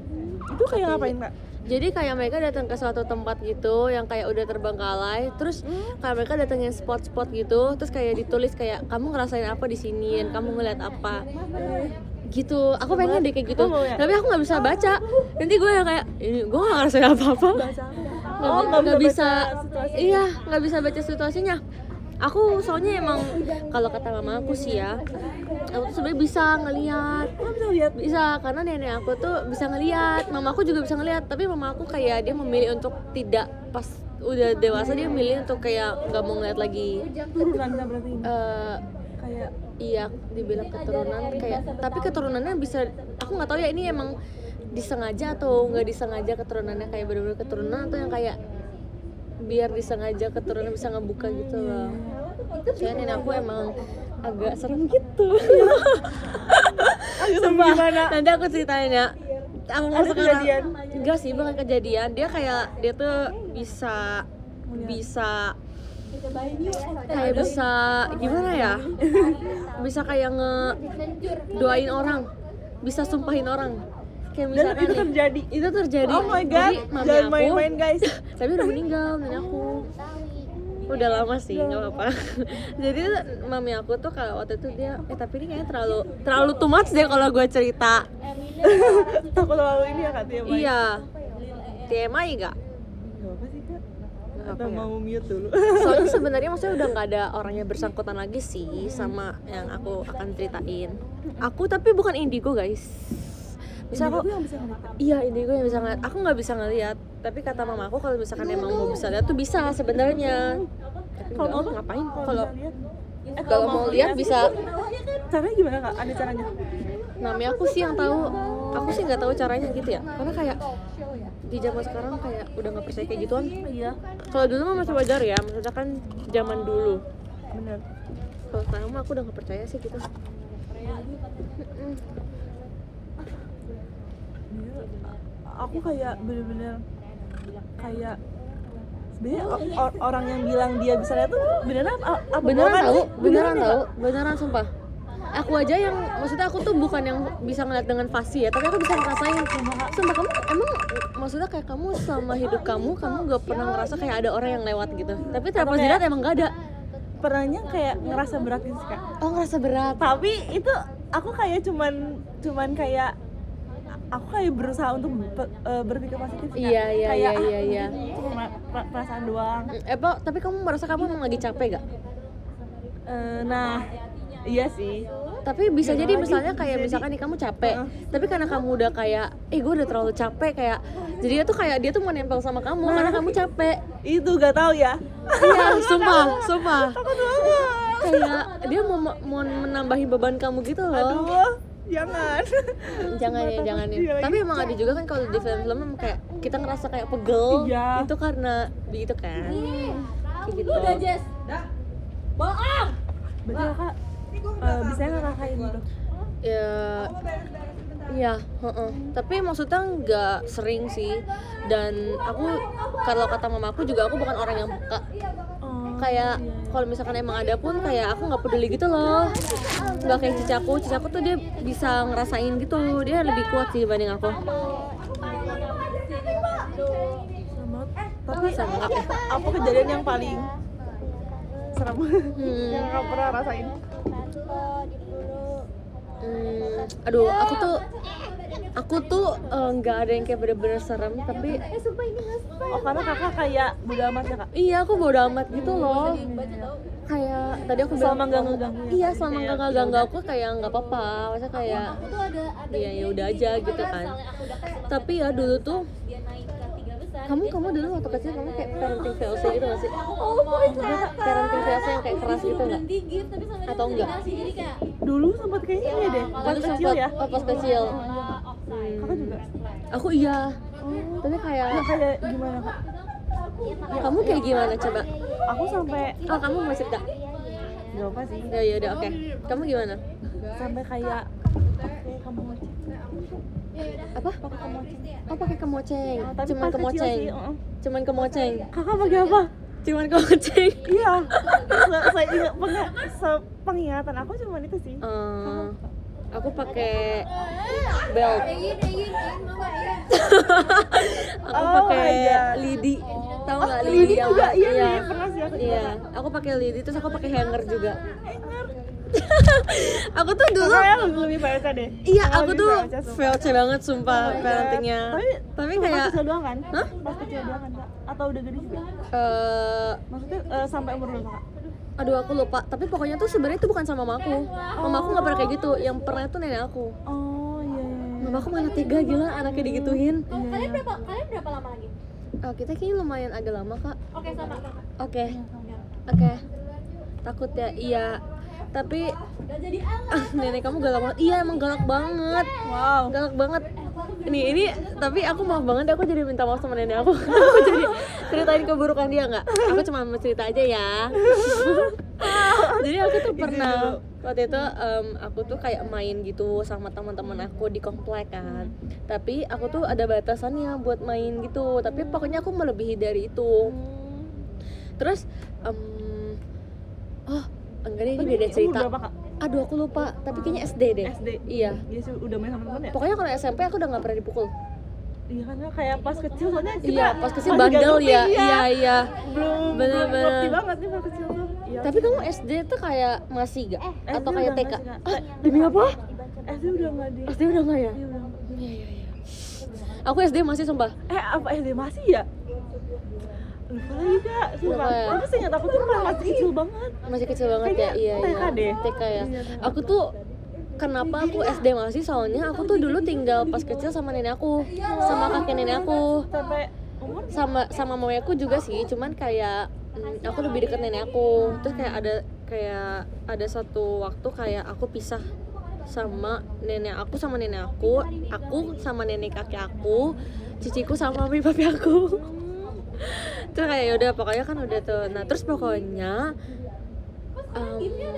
A: Itu kayak ngapain kak?
B: Jadi kayak mereka datang ke suatu tempat gitu yang kayak udah terbengkalai, terus kayak mereka datengin spot-spot gitu, terus kayak ditulis kayak kamu ngerasain apa di sini, dan kamu ngeliat apa, gitu. Aku pengen deh kayak gitu,
A: Oh, mau ya?
B: tapi aku nggak bisa baca. Nanti gue yang kayak ini gue nggak ngerasain apa-apa, nggak bisa, iya nggak bisa baca situasinya. Aku soalnya emang kalau kata mama aku sih ya, aku tuh sebenarnya bisa ngelihat.
A: Bisa lihat.
B: Bisa, karena nenek aku tuh bisa ngelihat, mama aku juga bisa ngelihat, tapi mama aku kayak dia memilih untuk tidak, pas udah dewasa dia memilih untuk kayak nggak mau ngeliat lagi.
A: Turunan kan berarti ini. Kayak
B: Iya, dibilang keturunan kayak, tapi keturunannya bisa, aku nggak tahu ya ini emang disengaja atau nggak disengaja keturunannya, kayak bener-bener keturunan atau yang kayak biar disengaja keturunan bisa ngebuka gitu loh. Soalnya nenek aku emang agak serem gitu. Sumpah, nanti aku ceritain ya. Aku
A: Ada kejadian?
B: Enggak sih, bukan kejadian. Dia kayak, dia tuh bisa kayak bisa gimana ya? Bisa kayak doain orang, bisa sumpahin orang. Kayak
A: dan
B: misalkan
A: itu
B: nih,
A: terjadi.
B: itu terjadi.
A: Oh my god,
B: Jadi, mami
A: jangan
B: aku,
A: main-main guys.
B: tapi udah meninggal nenek aku. Udah lama sih, nggak apa-apa. Jadi mami aku tuh kalau waktu itu dia, tapi ini kayaknya terlalu too much deh kalau gue cerita.
A: Takut terlalu ini ya kak Tia.
B: Iya. TMI nggak?
A: Gak apa sih kak?
B: Nggak
A: Atau
B: apa ya?
A: mau mute dulu?
B: Soalnya sebenarnya maksudnya udah nggak ada orang yang bersangkutan lagi sih sama yang aku akan ceritain. Aku tapi bukan indigo guys. Bisa
A: Indigo
B: aku,
A: tuh yang bisa ngeliat.
B: iya indigo yang bisa ngeliat. Aku nggak bisa ngeliat. Tapi kata mama aku kalau misalkan emang mau bisa lihat tuh bisa sebenarnya. Tapi
A: Kalau
B: nggak,
A: mau
B: ngapain?
A: Kalau
B: Kalau mau lihat bisa.
A: Caranya gimana kak? Ada caranya?
B: Namanya aku sih yang tahu. Aku sih nggak tahu caranya gitu ya. Karena kayak di zaman sekarang kayak udah nggak percaya kayak gituan.
A: Iya.
B: Kalau dulu mah masih wajar ya, maksudnya kan zaman dulu.
A: Bener.
B: Kalau sekarang mah aku udah nggak percaya sih gitu.
A: Aku kayak bener-bener kayak sebenarnya orang yang bilang dia bisa lihat tuh beneran apa
B: Beneran
A: bohongan
B: tahu,
A: sih?
B: beneran
A: ya,
B: tahu,
A: Kak?
B: beneran sumpah. Aku aja yang, maksudnya aku tuh bukan yang bisa ngeliat dengan fasi ya, tapi aku bisa ngerasain. Sumpah kamu emang, maksudnya kayak kamu selama hidup kamu gak pernah ngerasa kayak ada orang yang lewat gitu. Tapi pas dilihat emang gak ada.
A: Pernahnya kayak ngerasa berat gitu sih kak.
B: Oh ngerasa berat.
A: Tapi itu aku kayak cuman kayak aku kayak berusaha untuk berpikir positif kan.
B: Iya.
A: Kayak, cuma perasaan doang.
B: Tapi kamu merasa kamu emang lagi capek gak?
A: Nah, iya sih.
B: Tapi bisa
A: Gak
B: jadi
A: lagi,
B: misalnya kayak
A: bisa
B: misalkan nih kamu capek, tapi karena kamu udah kayak, gue udah terlalu capek kayak, jadi dia tuh mau nempel sama kamu karena kamu capek.
A: Itu gak tahu ya.
B: Iya, sumpah. Kayak dia mau menambahin beban kamu gitu loh.
A: Aduh, jangan.
B: Jangan ya.
A: Iya lagi.
B: Tapi emang ada juga kan kalau di film-film kayak kita ngerasa kayak pegel,
A: Iya.
B: itu karena begitu kan. Kayak gitu.
C: Udah Jess. Bohong.
A: Betul kak. Bisa nggak kayak gitu?
B: Ya, iya, tapi maksudnya nggak sering sih. Dan aku, kalau kata mama aku juga, aku bukan orang yang peka. kayak kalau misalkan emang ada pun kayak aku nggak peduli gitu loh, nggak kayak cicaku tuh dia bisa ngerasain gitu, dia lebih kuat sih dibanding aku.
A: Tapi
B: Sama ya.
A: apa kejadian yang paling serem yang kamu pernah rasain?
B: Aduh, aku tuh nggak ada yang kayak bener-bener serem, tapi
A: Oh karena kakak kayak bodo amat ya kak?
B: iya aku bodo amat gitu loh. Kayak tadi aku bilang
A: Selama nggak ngeganggu ya?
B: iya, selama nggak ngeganggu aku kayak nggak apa-apa, maksudnya kayak iya ya udah aja gitu kan. Tapi ya dulu tuh kamu dulu waktu kecil kamu kayak parenting VOC gitu nggak sih? Parenting VOC yang kayak keras gitu nggak? Atau enggak?
A: Dulu sempat kayaknya iya deh, pas
B: Dulu
A: kecil ya?
B: pas kecil.
A: Kakak juga?
B: Aku iya. Tapi kayak
A: Ya kayak gimana kak?
B: kamu kayak gimana coba?
A: Aku sampai
B: Oh kamu mau cerita?
A: gak apa sih,
B: Ya udah oke. Kamu gimana?
A: sampai kayak kamu
B: Apa? Oh pakai kemoceng.
A: tapi
B: Cuman
A: pas kecil
B: kemoceng.
A: sih,
B: Cuman kemoceng.
A: kakak pakai apa?
B: Cuman kemoceng.
A: Iya, saya ingat sepengingatan aku cuma itu sih.
B: Aku pakai belt. Aku
A: Oh
B: pakai
A: my God.
B: lidi. Tahu nggak
A: Oh,
B: lidi
A: lidi
B: yang
A: juga, iya,
B: iya.
A: iya, pernah sih aku juga.
B: Iya, aku pakai lidi terus aku pakai hanger juga. Aku tuh dulu
A: Kakak yang lebih VOC deh.
B: iya,
A: Kakak
B: aku
A: lebih
B: tuh
A: VOC sumpah.
B: VOC banget sumpah parentingnya.
A: Tapi
B: kayak
A: pas kecil doang kan?
B: Hah?
A: Pas kecil doang kan kak? Atau udah gede juga? Maksudnya sampai umur berapa kak?
B: Aduh aku lupa, tapi pokoknya tuh sebenarnya itu bukan sama mamaku. Mamaku nggak pernah kayak gitu, yang pernah itu nenek aku.
A: Oh iya.
B: Mamaku mana tega gila anaknya digituin.
C: Kalian berapa lama lagi?
B: Kita kayaknya lumayan agak lama kak.
C: Oke, sama.
B: Oke. Takut ya, iya. Tapi
C: Gak jadi alat.
B: nenek kamu galak banget. Iya emang galak banget.
A: Wow.
B: Galak banget. Ini tapi aku maaf banget, aku jadi minta maaf sama nenek aku. Aku jadi ceritain keburukan dia nggak? Aku cuma mau cerita aja ya. Jadi aku tuh pernah waktu itu aku tuh kayak main gitu sama teman-teman aku di komplek kan. Tapi aku tuh ada batasannya buat main gitu. Tapi pokoknya aku melebihi dari itu. Terus enggak deh, ini beda cerita.
A: Umur berapa kak?
B: Aduh aku lupa, tapi kayaknya SD deh.
A: SD?
B: Iya.
A: Iya sih udah main sama temen ya?
B: Pokoknya kalau SMP aku udah gak pernah dipukul.
A: Iya kan kayak pas kecil soalnya kita
B: Iya, pas kecil
A: masih
B: bandel
A: gak ngerti,
B: ya. Iya.
A: Belum
B: Bener-bener.
A: ngerti banget nih pas kecil tuh. Iya.
B: Tapi kamu SD tuh kayak masih gak? Atau
A: SD
B: kayak
A: udah
B: TK?
A: nggak sih, Kak?
B: Demi apa?
A: SD udah nggak deh.
B: SD udah gak ya?
A: Iya udah nggak.
B: Iya. Aku SD masih sumpah.
A: Apa SD masih ya? Lupa lagi kak, sumpah.
B: Lupa ya?
A: Tapi seingat aku tuh masih kecil banget.
B: Masih kecil banget ya,
A: Kayaknya
B: iya.
A: TK deh.
B: TK ya.
A: Iya, TK.
B: Aku tuh kenapa aku SD masih, soalnya aku tuh dulu tinggal pas kecil sama nenek aku, sama kakek nenek aku,
A: Sampai umur?
B: sama mamaku juga sih, cuman kayak aku lebih deket nenek aku. Terus kayak ada satu waktu kayak aku pisah sama nenek aku sama nenek kakek aku, ciciku sama mami papi aku. Terus kayak yaudah pokoknya kan udah tuh. Nah terus pokoknya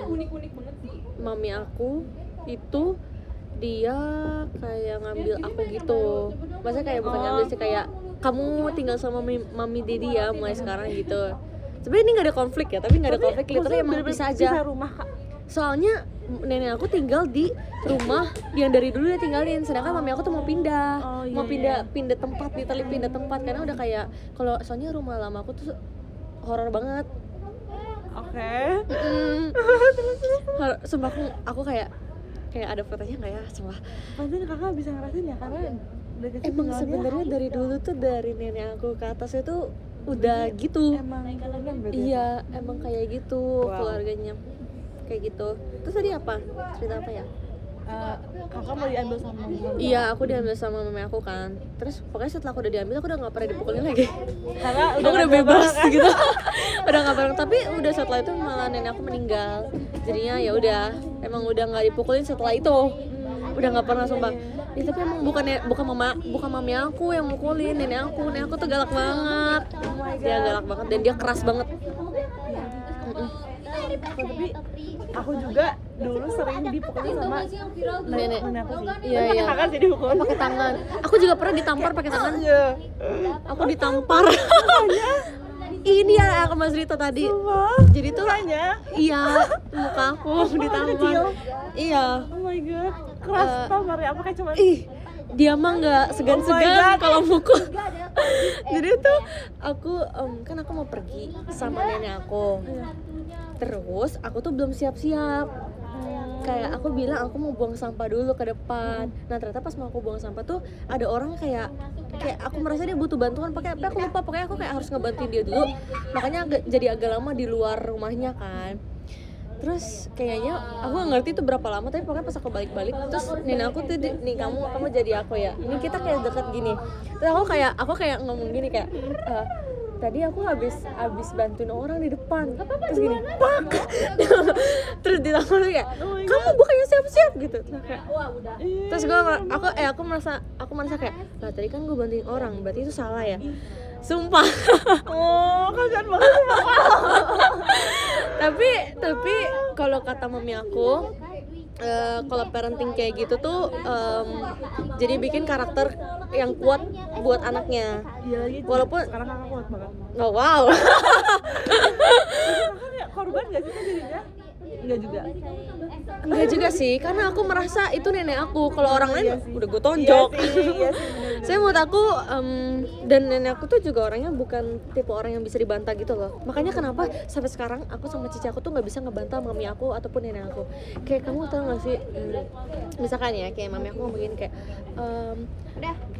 C: Unik-unik banget sih.
B: mami aku itu dia kayak ngambil aku gitu. Maksudnya kayak bukan ngambil sih, kayak kamu tinggal sama mami dedi ya mulai sekarang gitu. Sebenarnya ini nggak ada konflik ya, tapi nggak ada konflik, literally emang bisa aja.
A: Bisa rumah kak.
B: Soalnya nenek aku tinggal di rumah yang dari dulu dia tinggalin, sedangkan mami aku tuh mau pindah,
A: Oh, iya,
B: mau
A: iya.
B: pindah tempat, literally pindah tempat karena udah kayak kalau soalnya rumah lama aku tuh horor banget.
A: Oke.
B: Sumpah aku kayak ada fotonya nggak ya, sumpah.
A: Pasti kakak bisa ngerasain ya karena dari kecil
B: Emang
A: tinggalnya
B: sebenarnya dari dulu tuh dari nenek aku ke atas itu udah gitu.
A: emang keturunan berarti.
B: Iya, emang kayak gitu
A: Wow.
B: keluarganya. Kayak gitu. Terus tadi apa? Cerita apa ya?
A: Kakak mau diambil sama mama.
B: Iya, aku diambil sama mama aku kan. Terus pokoknya setelah aku udah diambil, aku udah nggak pernah dipukulin lagi.
A: Karena
B: Aku udah
A: nggak
B: bebas
A: bareng, kan?
B: gitu. Udah nggak bareng. Tapi udah setelah itu malah nenek aku meninggal. Jadinya ya udah, emang udah nggak dipukulin setelah itu. Udah nggak pernah sumpah. Ya, tapi emang bukan mami aku yang mukulin, nenek aku tuh galak banget. Dia galak banget dan dia keras banget.
A: Tapi aku juga dulu sering dipukulin sama
B: Nenek.
A: nenek aku sih.
B: Iya,
A: Tapi
B: iya.
A: kakak sih dipukulin
B: Pakai tangan. Aku juga pernah ditampar pakai tangan.
A: Iya.
B: Aku ditampar. Ini ya aku mau cerita tadi.
A: Wah,
B: Jadi tuh
A: mukanya.
B: iya, muka aku di taman. Iya.
A: Oh my god, keras banget ya, apa kayak cuman
B: Ih, dia mah nggak
A: Oh my
B: segan-segan
A: God.
B: kalau mukul. Jadi tuh aku kan aku mau pergi sama nenek aku. Terus aku tuh belum siap-siap. Kayak aku bilang aku mau buang sampah dulu ke depan. Nah ternyata pas mau aku buang sampah tuh ada orang kayak aku merasa dia butuh bantuan pakai apa aku lupa, pokoknya aku kayak harus ngebantuin dia dulu. Makanya jadi agak lama di luar rumahnya kan. Terus kayaknya aku gak ngerti itu berapa lama, tapi pokoknya pas aku balik-balik terus nenek aku tuh nih kamu jadi aku ya, ini kita kayak deket gini. Terus aku kayak ngomong gini kayak tadi aku habis bantuin orang di depan, terus gini pak terus ditangkap kayak kamu bukannya siap-siap gitu. Nah, kayak, terus aku merasa kayak lah tadi kan gue bantuin orang, berarti itu salah ya, sumpah.
A: oh kasihan banget ya.
B: tapi kalau kata mami aku kalau parenting kayak gitu tuh jadi bikin karakter yang kuat buat anaknya.
A: Iya lagi,
B: Walaupun
A: sekarang kakak kuat banget.
B: oh wow.
A: Kakak kayak korban gak sih kan jadinya? Enggak juga.
B: Enggak juga sih, karena aku merasa itu nenek aku. Kalau orang lain
A: Iya sih.
B: udah gue tonjok.
A: Iya sih, bener-bener.
B: Saya menurut aku dan nenek aku tuh juga orangnya bukan tipe orang yang bisa dibantah gitu loh. Makanya kenapa sampai sekarang aku sama cici aku tuh nggak bisa ngebantah mami aku ataupun nenek aku. Kayak kamu tau gak sih, misalkan ya kayak mami aku ngomongin kayak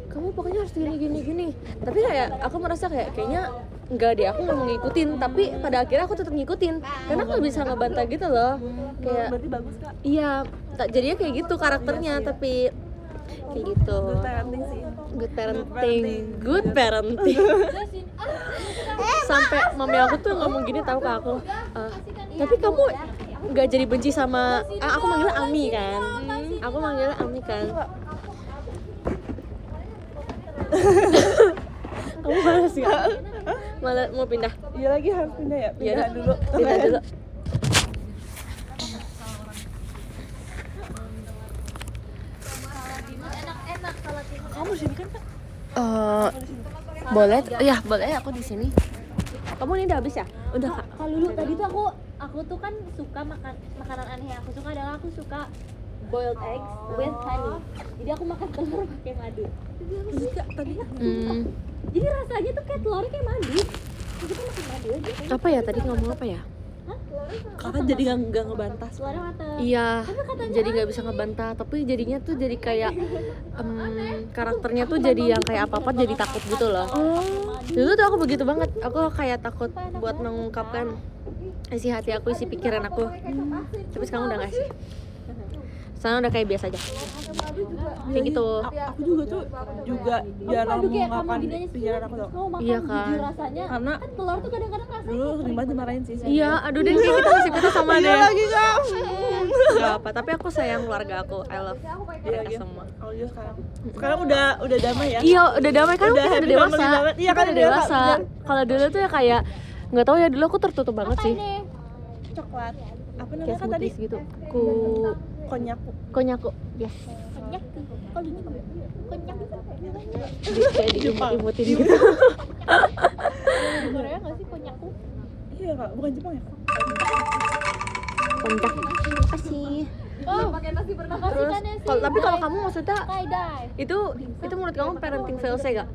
B: kamu pokoknya harus gini. Tapi kayak aku merasa kayaknya enggak deh, aku nggak mau ngikutin. Tapi pada akhirnya aku tetap ngikutin karena aku nggak bisa ngebantah gitu loh. Kayak
A: Berarti bagus kak.
B: iya, jadinya kayak gitu karakternya, tapi kayak gitu.
A: Good parenting sih.
B: Good parenting. Sampai mami aku tuh ngomong gini tahu ke aku, tapi kamu nggak jadi benci sama aku manggilnya Ami kan. Aku manggilnya Ami kan. Kamu balas nggak? Malah mau pindah.
A: Iya lagi harus pindah ya.
B: Iya
A: Pindah dulu.
B: Pindah dulu.
A: Kamu di sini kan kak?
B: Boleh? Iya boleh, aku di sini. Kamu ini udah habis ya? Udah kak.
C: Kalau dulu tadi tuh aku tuh kan suka makanan aneh yang aku suka adalah aku suka boiled eggs with honey. Jadi aku makan telur pakai madu.
A: Suka tadi.
C: Jadi rasanya tuh kayak telurnya kayak madu. Kita makan madu aja.
B: Apa ya tadi ngomong apa ya?
A: Kakak jadi nggak ngebantah.
C: Telurnya mateng.
B: Iya, jadi nggak bisa ngebantah, tapi jadinya tuh jadi kayak karakternya tuh jadi yang kayak apa-apa jadi takut gitu loh. Dulu tuh aku begitu banget, aku kayak takut buat mengungkapkan isi hati aku, isi pikiran aku. Tapi sekarang udah nggak sih. Sekarang udah kayak biasa aja. Kayak gitu.
A: Aku juga tuh jarang mengungkapkan pikiran aku tuh.
C: Kamu makan
B: Iya kan.
C: jujur rasanya.
A: Karena
C: Kan telur tuh kadang-kadang rasanya
A: dulu sering banget dimarahin sih.
B: Iya, aduh dan kayak kita masih putus sama
A: Iya
B: deh.
A: lagi kak.
B: Gak apa, tapi aku sayang keluarga aku. I love
A: Iya
B: mereka
A: lagi.
B: semua.
A: Oh iya sekarang. Sekarang udah damai ya.
B: Iya, udah damai kan,
A: Udah
B: kita
A: happy
B: udah dewasa.
A: family banget. Iya kan,
B: Kita
A: udah
B: dewasa.
A: benar.
B: Kalau dulu tuh ya kayak nggak tahu ya, dulu aku tertutup banget sih.
A: Coklat. Apa
B: Kayak
A: namanya kak tadi?
B: smoothies gitu.
A: Konyak.
B: Konyaku. Yes.
C: konyak. Kok lucu? Konyak.
B: Kayak diimut-imutin gitu.
C: Di Korea nggak sih konyakku?
A: Iya kak, bukan Jepang ya?
B: Konyak. Apa sih?
C: Oh, pakai nasi berkasih
B: Terus,
C: kan ya sih.
B: tapi kalau kamu maksudnya
C: Skydive.
B: itu menurut kamu parenting fails gak?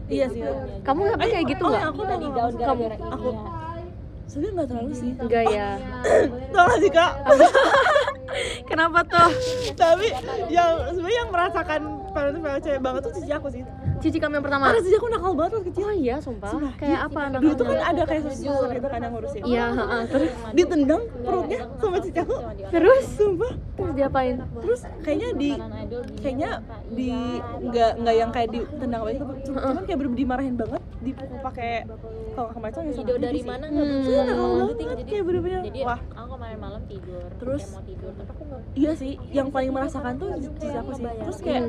A: Iya sih.
B: Kamu sampai kayak gitu nggak?
A: Aku
C: Kita di down
B: Kamu?
C: gara-gara ini.
A: Aku sebenarnya nggak terlalu sih.
B: Enggak ya.
A: Tau gak sih kak?
B: Kenapa tuh?
A: Tapi yang sebenarnya yang merasakan parenting fail cewek banget tuh cici aku sih.
B: Cici kamu yang pertama?
A: Karena cici aku nakal banget waktu kecil.
B: Oh iya, sumpah. Kayak apa
A: Dulu tuh kan
B: namanya?
A: ada kayak suster gitu kan yang ngurusin.
B: Iya, terus
A: Ditendang perutnya sama cici aku.
B: terus
A: Sumpah.
B: terus diapain?
A: Terus kayaknya di nggak yang kayak ditendang apa gitu, cuman kayak bener dimarahin banget, dipukul pakai kalau kakak baca nggak
C: Video dari mana nggak
B: Hmm.
C: tahu.
A: Iya, nakal banget,
C: Jadi
A: kayak bener-bener
C: jadi
A: wah.
C: aku kemarin malam tidur.
A: Terus
C: kayak mau tidur tapi aku nggak.
A: Iya sih, yang paling merasakan tuh cici aku sih. Terus kayak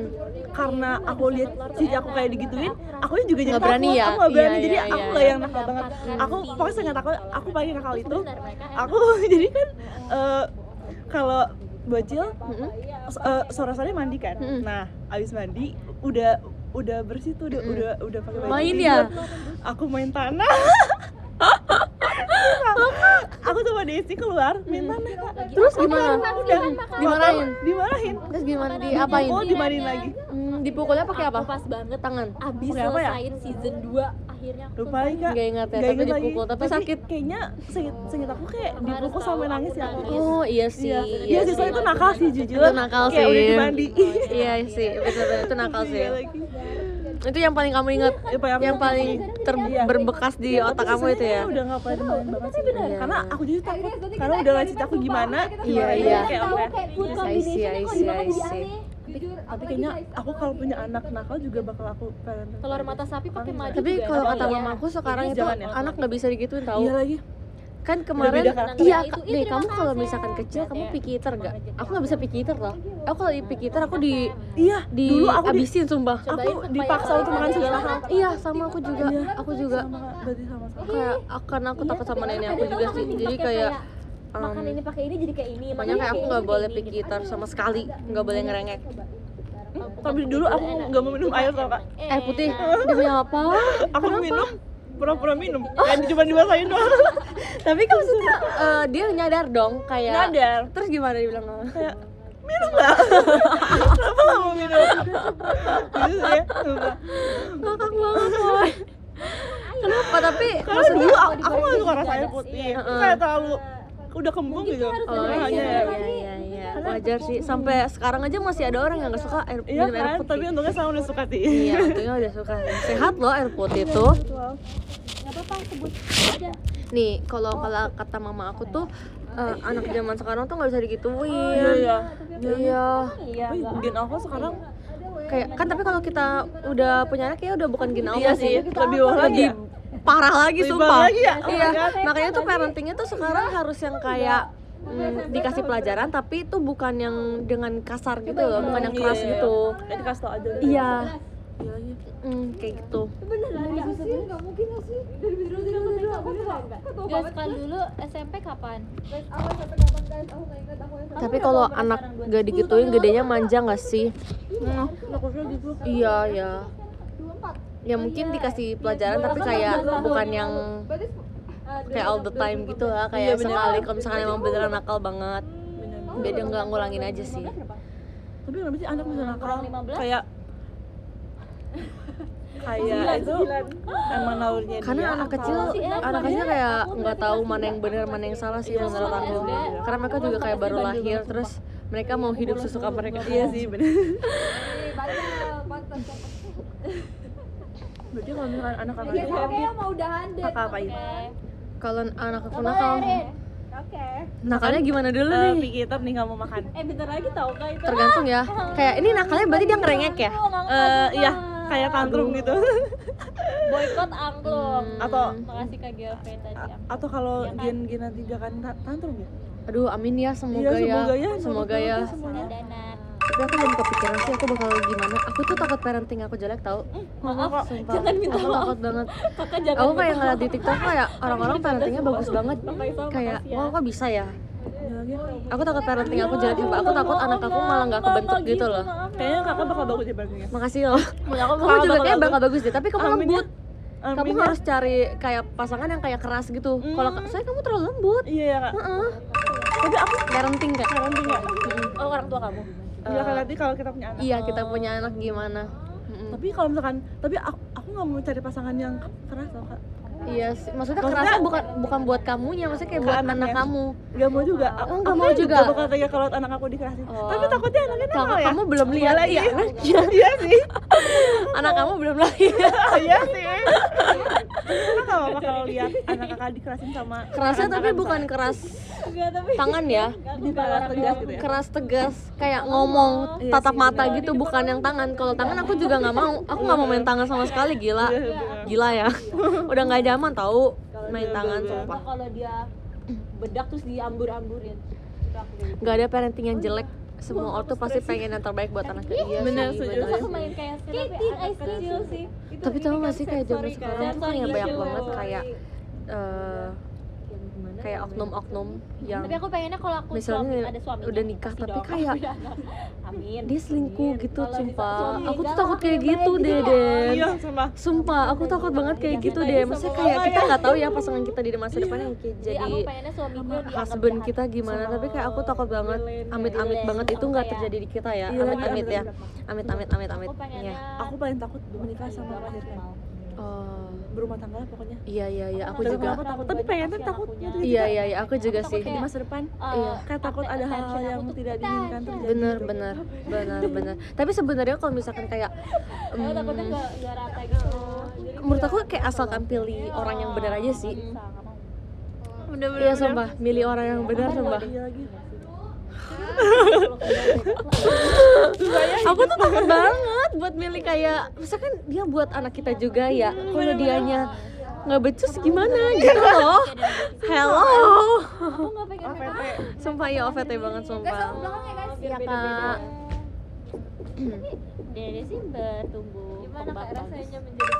A: karena aku lihat cici aku kayak digituin, aku juga jadi
B: Nggak berani
A: takut.
B: ya?
A: Aku nggak berani,
B: Iya,
A: jadi
B: iya,
A: aku
B: iya.
A: nggak yang nakal banget. Aku pokoknya sangat nakal. Aku paling nakal itu.
C: Benar, mereka
A: Aku jadi kan kalau bocil sore-sore mandi kan. Nah, abis mandi udah bersih tuh, udah pakai baju
B: Main
A: tidur.
B: ya?
A: Aku main tanah. Aku sama Desi keluar minta Neka.
B: Terus gimana?
A: Udah
B: Dimarahin?
A: dimarahin.
B: Terus gimana, diapain?
A: Oh, dimandiin lagi.
B: Dipukulnya pakai apa?
C: Pas banget
B: Tangan?
C: abis
A: Pakai apa ya?
C: selesaiin season 2 akhirnya aku
A: Lupa lagi Kak.
B: Nggak ingat ya,
A: Nggak
B: tapi
A: ingat lagi.
B: dipukul. Tapi sakit.
A: Kayaknya seinget aku kayak dipukul sampai nangis ya.
B: Oh iya sih.
A: Iya.
B: Iya
A: Dia
B: sih.
A: itu nakal sih jujur.
B: Itu nakal
A: Kayak
B: sih.
A: udah dimandi.
B: Iya sih, betul-betul itu nakal sih.
A: Iya lagi.
B: Itu yang paling kamu ingat, yang paling berbekas di otak kamu itu ya.
A: Udah nggak pernah dimain banget sih. Karena aku jadi takut. Karena udah ngeliat cerita aku gimana.
B: Iya, iya.
A: Kayak apa ya?
E: food
B: I
E: combination
B: see.
A: Tapi kayaknya aku kalau punya anak nakal juga bakal aku pengen.
C: telur mata sapi pakai madu
B: Tapi
C: juga
B: kalau
C: enak
B: kata
C: ya.
B: mamaku sekarang itu
A: Jangan ya.
B: anak nggak bisa digituin tahu.
A: Iya lagi.
B: Kan kemarin
A: beda karakter.
B: iya
C: Itu
B: nih
C: terima
B: kamu kalau
C: kasih.
B: misalkan kecil kamu picky eater gak? Aku nggak bisa picky eater loh. Aku kalau picky eater aku di
A: Iya. Dulu aku
B: abisin sumpah.
A: aku dipaksa untuk makan segala hal.
B: Iya sama aku juga. Aku juga
A: Berarti sama-sama.
B: kayak karena aku takut sama nenek aku juga sih. Jadi kayak
C: makan ini pakai ini jadi kayak ini
B: pokoknya kayak aku nggak boleh picky eater sama sekali, nggak boleh ngerengek.
A: Tapi dulu aku nggak mau minum air tau Kak.
B: Air putih demi apa?
A: Aku minum pura-pura minum. Kayak cuma dibasahin doang.
B: Tapi kan maksudnya dia nyadar dong kayak.
A: Nyadar.
B: Terus gimana dia bilang?
A: Kayak minum nggak? Kenapa nggak mau minum? Gitu sih ya. Sumpah.
B: Ngakak banget boy. Kenapa tapi
A: Karena dulu aku nggak suka rasa air putih. Kayak terlalu udah kembung gitu.
B: Oh
A: Makanya
B: iya
A: ya.
B: iya wajar sih. Sampai sekarang aja masih ada orang yang nggak suka
A: Iya
B: minum air
A: kan?
B: putih.
A: Tapi untungnya saya udah suka sih.
B: Iya, untungnya udah suka. Sehat loh air putih tuh.
C: nggak apa-apa sebut aja
B: Nih, kalau kata mama aku tuh anak zaman sekarang tuh nggak bisa digituin.
A: Iya iya.
B: Iya.
A: Tapi gen aku sekarang
B: Kayak kan tapi kalau kita udah punya anak ya udah bukan gin alpha
A: iya sih lebih wah lagi.
B: parah lagi
A: Lebih
B: sumpah.
A: parah lagi ya? Oh my
B: Iya,
A: God.
B: makanya tuh parentingnya tuh sekarang harus yang kayak dikasih pelajaran tapi itu bukan yang dengan kasar gitu loh, bukan yang keras
A: Iya.
B: gitu.
A: Kayak dikasih tau aja.
B: Iya,
A: Iya lagi.
B: kayak gitu.
E: nggak mungkin nggak sih dari dulu
C: Gak sekali dulu SMP kapan?
E: aku sampai kapan guys aku nggak ingat aku yang
B: Tapi kalau anak gak digituin gedenya manja gak sih?
A: Takutnya gitu.
B: Iya ya. Ya mungkin dikasih pelajaran tapi kayak bukan yang kayak all the time gitu lah, kayak
A: Iya, bener.
B: sekali kalau misalkan emang beneran nakal banget. Biar dia nggak ngulangin aja sih.
A: Tapi kenapa sih anak bisa nakal?
C: Kurang 15?
A: Kayak itu emang naurnya
B: Karena
A: dia.
B: anak kecil kayak nggak tahu mana yang benar mana yang salah sih menurut aku. Karena mereka juga kayak baru lahir terus mereka mau hidup sesuka mereka.
A: Iya sih bener.
E: pantas
A: Berarti kalau misalkan anak-anak
E: oke
A: itu
E: oke mau udahan deh
A: kakak apain?
B: Kalau anak aku nakal,
E: oke
B: nakalnya gimana dulu nih?
A: Pikiran nih nggak mau makan.
C: Bentar lagi tau kak itu
B: Tergantung ya. Kayak ini nakalnya berarti dia ngerengek ya?
A: Iya, kayak tantrum gitu.
C: boykot angklung
A: Atau
C: makasih kak Gelve tadi
A: atau kalau gen nanti dia kan tantrum ya?
B: Aduh, amin ya, semoga
A: Iya,
B: semoga ya.
C: danat
B: Tapi aku belum kepikiran sih aku bakal gimana. Aku tuh takut parenting aku jelek tau.
A: Maaf,
B: Sumpah.
C: jangan minta
B: Aku
C: maaf.
B: takut banget.
C: kakak jangan
B: Aku kayak ngeliat di TikTok kayak orang-orang parentingnya bagus banget. Kayak, wah kok bisa ya? Aku takut parenting aku jelek, sumpah. Aku takut anak aku malah nggak kebentuk gitu loh.
A: kayaknya kakak bakal bagus deh parentingnya.
B: Makasih loh. Kamu juga kayak bakal bagus deh, tapi kamu lembut. Kamu harus cari kayak pasangan yang kayak keras gitu. Kalau saya kamu terlalu lembut.
A: Iya ya kak.
B: Heeh.
A: Tapi aku
B: Parenting kak.
A: parenting ya.
C: oh orang tua kamu
A: Iya kan nanti kalau kita punya anak.
B: Iya, kita punya anak gimana?
A: Tapi kalau misalkan, tapi aku nggak mau cari pasangan yang keras loh kak.
B: Iya sih, maksudnya kerasnya bukan buat kamunya, maksudnya kayak buat anak
A: anaknya.
B: kamu.
A: Gak mau juga.
B: Oh, nggak mau juga.
A: Gak bakal tega kalau anak aku dikerasin.
B: Oh.
A: Tapi takutnya anaknya nakal ya.
B: Kamu belum lihat
A: lagi.
B: ya?
A: Iya sih.
B: Anak kamu belum lahir.
A: Iya sih. Kakak nggak bakal lihat anak kakak dikerasin sama.
B: Kerasnya tapi bukan keras tangan ya,
A: Keras tegas gitu ya.
B: keras tegas, kayak ngomong tatap mata gitu, bukan yang tangan. Kalau tangan aku juga nggak mau, aku nggak mau main tangan sama sekali, gila ya. Udah nggak zaman tahu main tangan sumpah.
C: kalau dia bedak terus diambur-amburin
B: Nggak ada parenting yang jelek, semua orang tuh pasti pengen yang terbaik buat anaknya. Iya
A: Bener,
B: sih,
A: setuju.
B: bener.
C: aku main kayak skating ice kecil sih
B: Tapi tahu nggak sih kayak zaman sekarang tuh kayak banyak banget kayak kayak oknum-oknum yang
C: Tapi aku pengennya kalau aku
B: misalnya
C: ada suaminya
B: udah nikah
C: pasti
B: tapi
C: dong.
B: kayak
C: Amin.
B: dia selingkuh gitu,
C: Kalau
B: sumpah.
C: suami
B: Aku tuh
C: enggak
B: takut
C: lah,
B: kayak
C: lebih
B: gitu
C: baik
B: deh,
C: gitu.
B: Den.
A: Iya, sama.
B: Sumpah, aku takut banget kayak gitu deh. Maksudnya kayak kita nggak tahu ya pasangan kita di masa depan yang kayak
C: Jadi aku
B: jadi
C: pengennya suamiku yang dianggap
B: husband
C: jahat.
B: kita gimana, tapi kayak aku takut banget, amit-amit banget itu nggak terjadi di kita ya,
A: Iya,
B: amit-amit ya,
A: bener.
B: amit-amit, amit-amit.
C: Aku pengennya
B: Ya.
A: Aku paling takut menikah sama melahirkan.
B: Oh,
A: Berumah tangga lah pokoknya.
B: iya, aku
A: Tapi
B: juga.
A: kenapa takut? Tapi pengennya takut gitu.
B: Iya, aku juga sih.
A: Di masa depan
B: Iya.
A: kayak takut ada hal-hal yang tidak diinginkan terjadi.
B: Bener. Tapi sebenarnya kalau misalkan kayak
C: Aku takutnya nggak rata gitu.
B: menurut aku kayak asalkan pilih orang yang benar aja sih.
A: Bener-bener.
B: Iya sumpah, milih orang yang benar sumpah.
A: Iya lagi.
B: Aku tuh takut banget buat milih kayak misalkan dia buat anak kita juga ya. Kalau dianya nggak becus gimana gitu loh. Hello.
C: Aku nggak pengen
A: OVT.
B: Sumpah ya OVT banget sumpah. Iya kak.
C: Dede sih bertumbuh. Gimana kak rasanya menjadi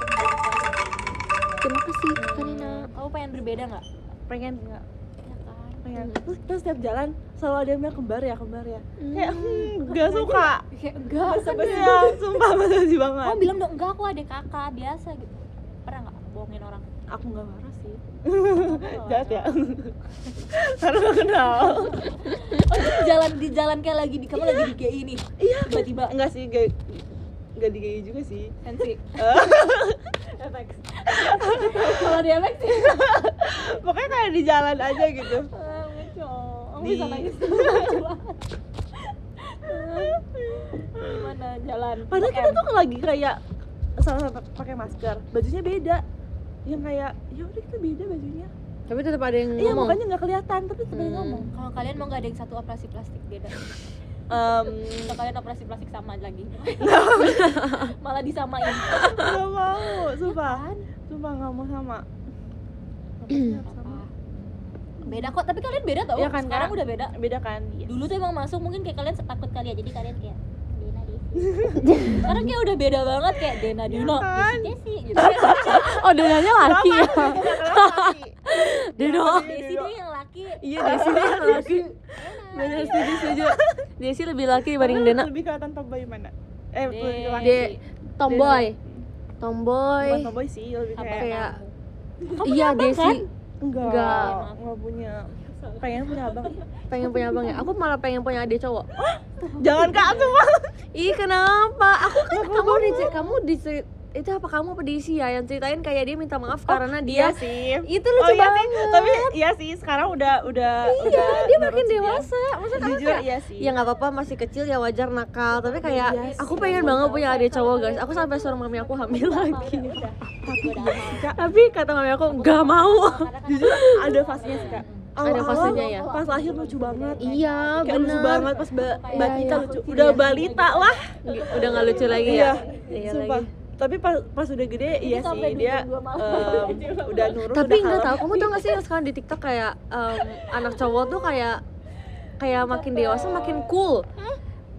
B: Terima kasih Karina.
C: Aku pengen berbeda nggak?
A: Pengen enggak?
C: Ya kan.
A: Pengen. Terus setiap jalan selalu ada yang bilang kembar ya. Kayak enggak suka.
C: Kayak enggak.
A: Iya, sumpah basa-basi banget.
C: Kamu bilang dong enggak, aku ada kakak biasa gitu. Pernah nggak bohongin orang?
A: Aku enggak marah sih. Jahat ya. Karena gak kenal.
C: Oh itu di jalan kayak lagi kamu lagi di GI nih.
A: Iya,
C: Tiba-tiba
A: enggak sih, enggak di GI juga sih.
C: sensi. FX. Kalau di FX sih.
A: Pokoknya kayak di jalan aja gitu.
C: Lucu. Aku
A: Di-
C: bisa nangis. Lucu banget. Gimana jalan?
A: Padahal kita tuh lagi kayak sama-sama pakai masker, bajunya beda. Yang kayak ya udah kita beda bajunya.
B: Tapi tetap ada yang
A: Iya,
B: ngomong.
A: makanya nggak kelihatan tapi tetap ada yang ngomong.
C: Kalau kalian mau nggak ada yang satu operasi plastik beda? Kalau kalian operasi plastik sama lagi. Malah disamain.
A: Nggak mau, sumpah nggak mau sama. Nggak mau sama.
C: Beda kok, tapi kalian beda tau.
A: Iya kan,
C: sekarang
A: Kak?
C: udah beda.
A: Beda kan? Iya.
C: Dulu tuh emang masuk mungkin kayak kalian takut kali ya, jadi kalian kayak Dena deh. Sekarang kayak udah beda banget kayak Dena
A: kan?
C: Desi gitu.
B: Oh, Denanya laki ya. Deno.
C: Desi tuh yang laki.
B: Iya, Desi dia yang laki. Benar setuju. Desi lebih laki dibanding Dena.
A: Lebih kelihatan tomboy mana?
C: Desi.
A: Lebih laki.
B: Tomboy.
A: Bukan
B: Tomboy.
A: tomboy sih, lebih kayak
B: Kayak iya Desi.
A: enggak punya. Pengen punya abang.
B: Pengen punya abang ya. Aku malah pengen punya adik cowok.
A: Jangan Kak, semua.
B: Ih, kenapa? Aku kan kamu itu apa kamu apa diisi ya yang ceritain kayak dia minta maaf karena dia
A: Iya sih.
B: itu lucu
A: iya
B: banget.
A: sih, tapi iya sih sekarang udah
B: Dia makin
A: nurut sih
B: dewasa. Maksudnya kan
A: Jujur
B: kayak,
A: iya sih.
B: ya nggak apa-apa masih kecil ya wajar nakal, tapi kayak
A: Iya sih.
B: aku pengen banget punya adik cowok guys. Aku sampai suruh mami aku hamil lagi. Tapi kata mami aku nggak mau.
A: Jujur ada fasenya sih Kak.
B: Ada fasenya ya.
A: Pas lahir lucu banget.
B: Iya,
A: Kayak lucu
B: bener.
A: banget pas balita
B: iya.
A: lucu. Udah balita wah.
B: Udah nggak lucu lagi
A: Iya.
B: ya. Iya
A: Sumpah.
B: lagi.
A: Tapi pas udah gede iya sih dia udah nurut.
B: Tapi
A: udah
B: nggak
A: kalem.
B: tahu, kamu tau nggak sih yang sekarang di TikTok kayak anak cowok tuh kayak makin dewasa makin cool,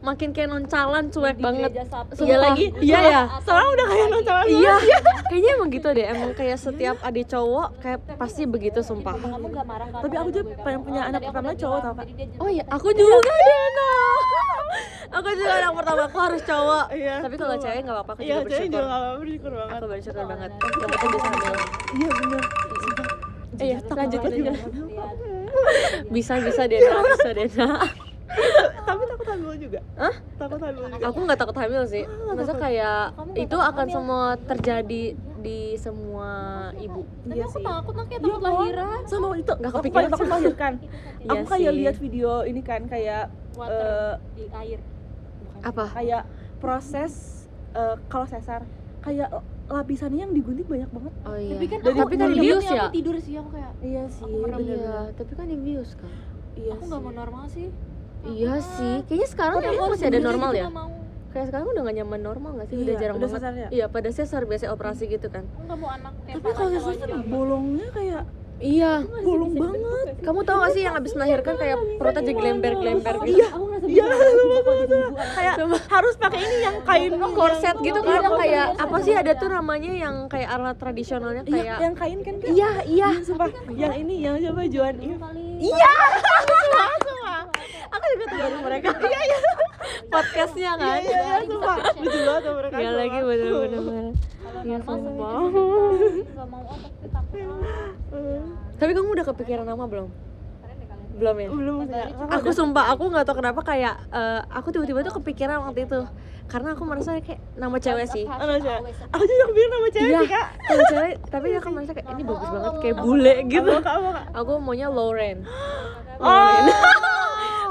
B: makin kayak noncalan, cuek banget.
C: Sabtu.
B: Iya lagi, iya ya.
A: Sekarang udah kayak nonton.
B: Iya, kayaknya emang gitu deh. Emang kayak setiap adik cowok kayak pasti begitu sumpah.
C: Kamu nggak marah kan?
A: Tapi aku juga pengen punya anak pertama cowok tau Kak.
B: Oh iya, aku juga Dena. Aku juga anak pertama aku harus cowok.
A: Iya,
B: Tapi kalau
A: cowok.
B: cewek nggak apa-apa, aku
A: Iya,
B: juga
A: jadi
B: bersyukur.
A: juga gak apa-apa, bersyukur banget.
B: Aku bersyukur banget. Yang penting bisa hamil.
A: Iya bener.
B: Iya, lanjut lagi.
C: Iya.
B: Bisa Dena, bisa Dena.
A: Tapi takut hamil juga.
B: Hah?
A: Takut hamil juga.
B: Aku nggak takut hamil sih. Masa kayak
C: Kamu nggak
B: itu
C: takut
B: akan
C: hamil?
B: semua terjadi di semua ibu.
C: Tapi aku takut lah kayak
A: Iya,
C: takut lahiran.
A: Sama itu
B: Nggak
A: aku
B: kepikiran
A: paling takut
B: sih.
A: melahirkan.
B: Iya
A: Aku kayak
B: sih.
A: lihat video ini kan kayak
C: Water di air.
B: Apa?
A: kayak proses kalau sesar kayak lapisannya yang digunting banyak banget.
B: Oh iya.
C: Tapi kan
A: Dari
B: tapi kan
A: mulut
B: dibius ya.
C: Aku tidur siang kayak
A: Iya sih,
C: Aku merem.
B: Iya, tapi kan dibius kan.
A: Iya
C: aku nggak mau normal sih.
B: Iya sih. Kayaknya sekarang
C: Tapi
B: emang
C: aku
B: masih ada
C: dulu
B: normal
C: gitu
B: ya.
C: nggak mau.
B: Kayak sekarang udah gak nyaman normal gak sih?
A: Iya,
B: Udah jarang
A: udah
B: banget.
A: sesar ya?
B: Iya, pada sesar biasa operasi gitu kan.
C: Aku nggak mau anak kayak
A: Tapi kalau sesar tuh bolongnya kayak
B: Iya.
A: bolong banget.
B: Kamu tau gak sih yang abis melahirkan kayak perutnya jadi gelember-gelember gitu?
A: Iya, Iya, kayak harus pakai ini yang kain
B: korset gitu kan,
A: Iya,
B: kayak
A: korset.
B: apa sih ada tuh namanya yang kayak alat tradisionalnya
A: Iya,
B: kayak
A: yang kain kan Kak?
B: iya
A: Sumpah, yang ini yang coba Joan If.
B: iya aku juga tuh dari mereka podcastnya kan
A: Iya, sumpah. Lucu banget tuh mereka.
B: iya lagi
A: sumpah.
B: bener-bener iya sumpah
C: Gak mau tapi takut.
B: tapi kamu udah kepikiran nama belum belum ya
A: Belum ya.
B: aku sumpah aku nggak tahu kenapa kayak aku tiba-tiba tuh kepikiran waktu itu karena aku merasa kayak nama cewek sih
A: Aku juga kepikiran nama cewek
B: iya
A: sih Kak.
B: nama cewek tapi aku merasa kayak ini bagus banget kayak bule gitu
A: Apa Kak?
B: aku maunya Lauren
A: Oh.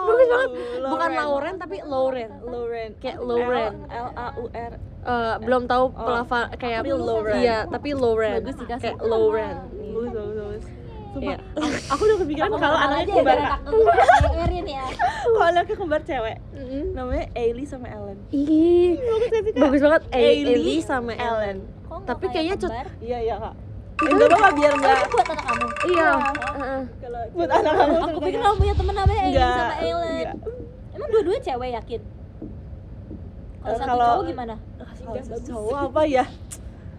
B: bagus banget bukan Lauren tapi Lauren
A: Lauren.
B: kayak Lauren
A: Laur.
B: belum tahu pelafal kayak
A: Tapi Lauren.
B: iya tapi Lauren
C: Bagus sih, Kak.
B: kayak Lauren
A: Bagus, bagus, bagus. Sumpah,
B: Iya.
A: aku udah kepikiran kalau anaknya
C: aja
A: kembar
C: biar
A: Kak.
C: anak tuh kayak Erin ya.
A: Kalau anaknya kembar cewek, namanya Ailey sama Ellen.
B: ih
A: Bagus gak sih Kak?
B: bagus banget
A: Ailey
B: Ailey sama
A: Ellen.
B: Ellen
C: Kok nggak
B: tapi
C: kayak
B: kayaknya
C: kembar?
A: Iya, iya Kak. Enggak apa-apa biar enggak
C: Ini buat anak kamu.
B: iya
A: kalau buat anak kamu.
C: Aku pikir kamu punya temen namanya Erin
A: Enggak.
C: sama Ellen.
A: Enggak.
C: Emang dua-duanya cewek yakin? Kalau satu
A: Kalau-
C: cowok gimana?
A: Kalau cowok apa ya?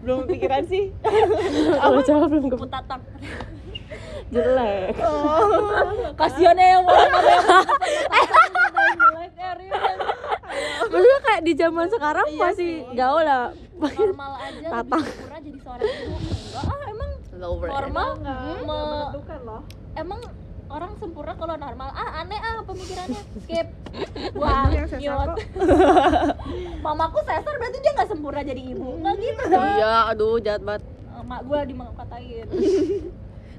A: Belum kepikiran sih.
B: kalau cowok belum ke
C: Putatang.
B: jelek
C: Kasian ya yang mau nama yang jelek Erin.
B: maksudnya kayak di zaman sekarang masih gaul lah
C: Normal aja lebih
B: Tatang.
C: sempurna jadi seorang ibu. Enggak emang
B: Lauren
C: normal
A: Menentukan loh.
C: emang orang sempurna kalau normal aneh pemikirannya skip wah
A: Yang sesar
C: mute.
A: kok.
C: Mamaku sesar berarti dia nggak sempurna jadi ibu nggak gitu dong.
B: iya aduh jahat banget
C: Mak gue dimakatain.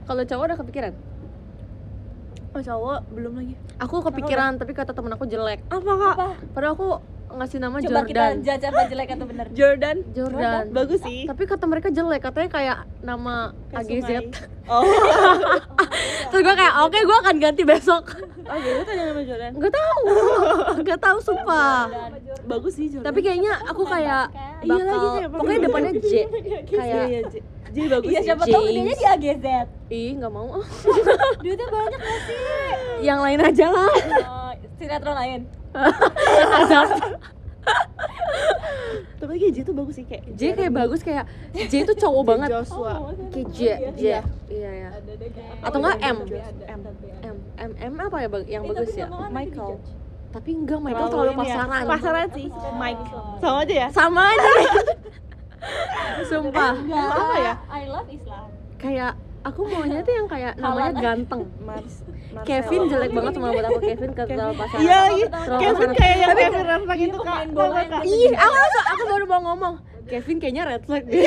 B: kalau cowok udah kepikiran
A: Oh cowok belum lagi.
B: aku kepikiran tapi kata temen aku jelek
A: Apa Kak?
B: padahal aku ngasih nama
C: Coba kita
B: Jordan
C: judge apa jelek atau bener.
A: Jordan.
B: Jordan
A: Bagus sih.
B: tapi kata mereka jelek katanya kayak nama
A: Kayak
B: AGZ
A: sungai. Oh.
B: terus gue kayak oke gue akan ganti besok
A: Oh gitu tadi nama Jordan.
B: nggak tahu sumpah
A: Bagus sih Jordan.
B: tapi kayaknya aku kayak
A: Iya lagi
B: bakal
A: kayak
B: pokoknya depannya J kayak
A: Iya, J bagus
C: Iya
A: sih.
C: siapa tahu
B: James.
C: gedenya di AGZ.
B: ih nggak mau
C: Duitnya banyak gak sih?
B: yang lain aja lah
C: Sinetron lain.
A: Tapi lagi J tuh bagus sih kayak.
B: J kayak bagus kayak J itu cowok banget
A: Joshua.
B: kayak J
A: Iya.
B: iya ya atau enggak M
A: M.
B: apa ya yang bagus ya
A: Michael.
B: tapi enggak Michael terlalu
A: ini ya.
B: pasaran
A: Pasaran sih. Mike. Sama aja ya.
B: sama aja sumpah
A: Apa ya?
C: I love Islam.
B: kayak aku maunya tuh yang kayak namanya ganteng
A: Mars.
B: Kevin jelek banget sama buat aku Kevin terlalu pasaran
A: Iya lagi.
B: Terlalu
A: Kevin
B: pasaran.
A: kayak yang Kevin Renfak itu Kak.
C: pemain bola yang
A: Kak.
B: ih aku baru mau ngomong Kevin kayaknya red flag deh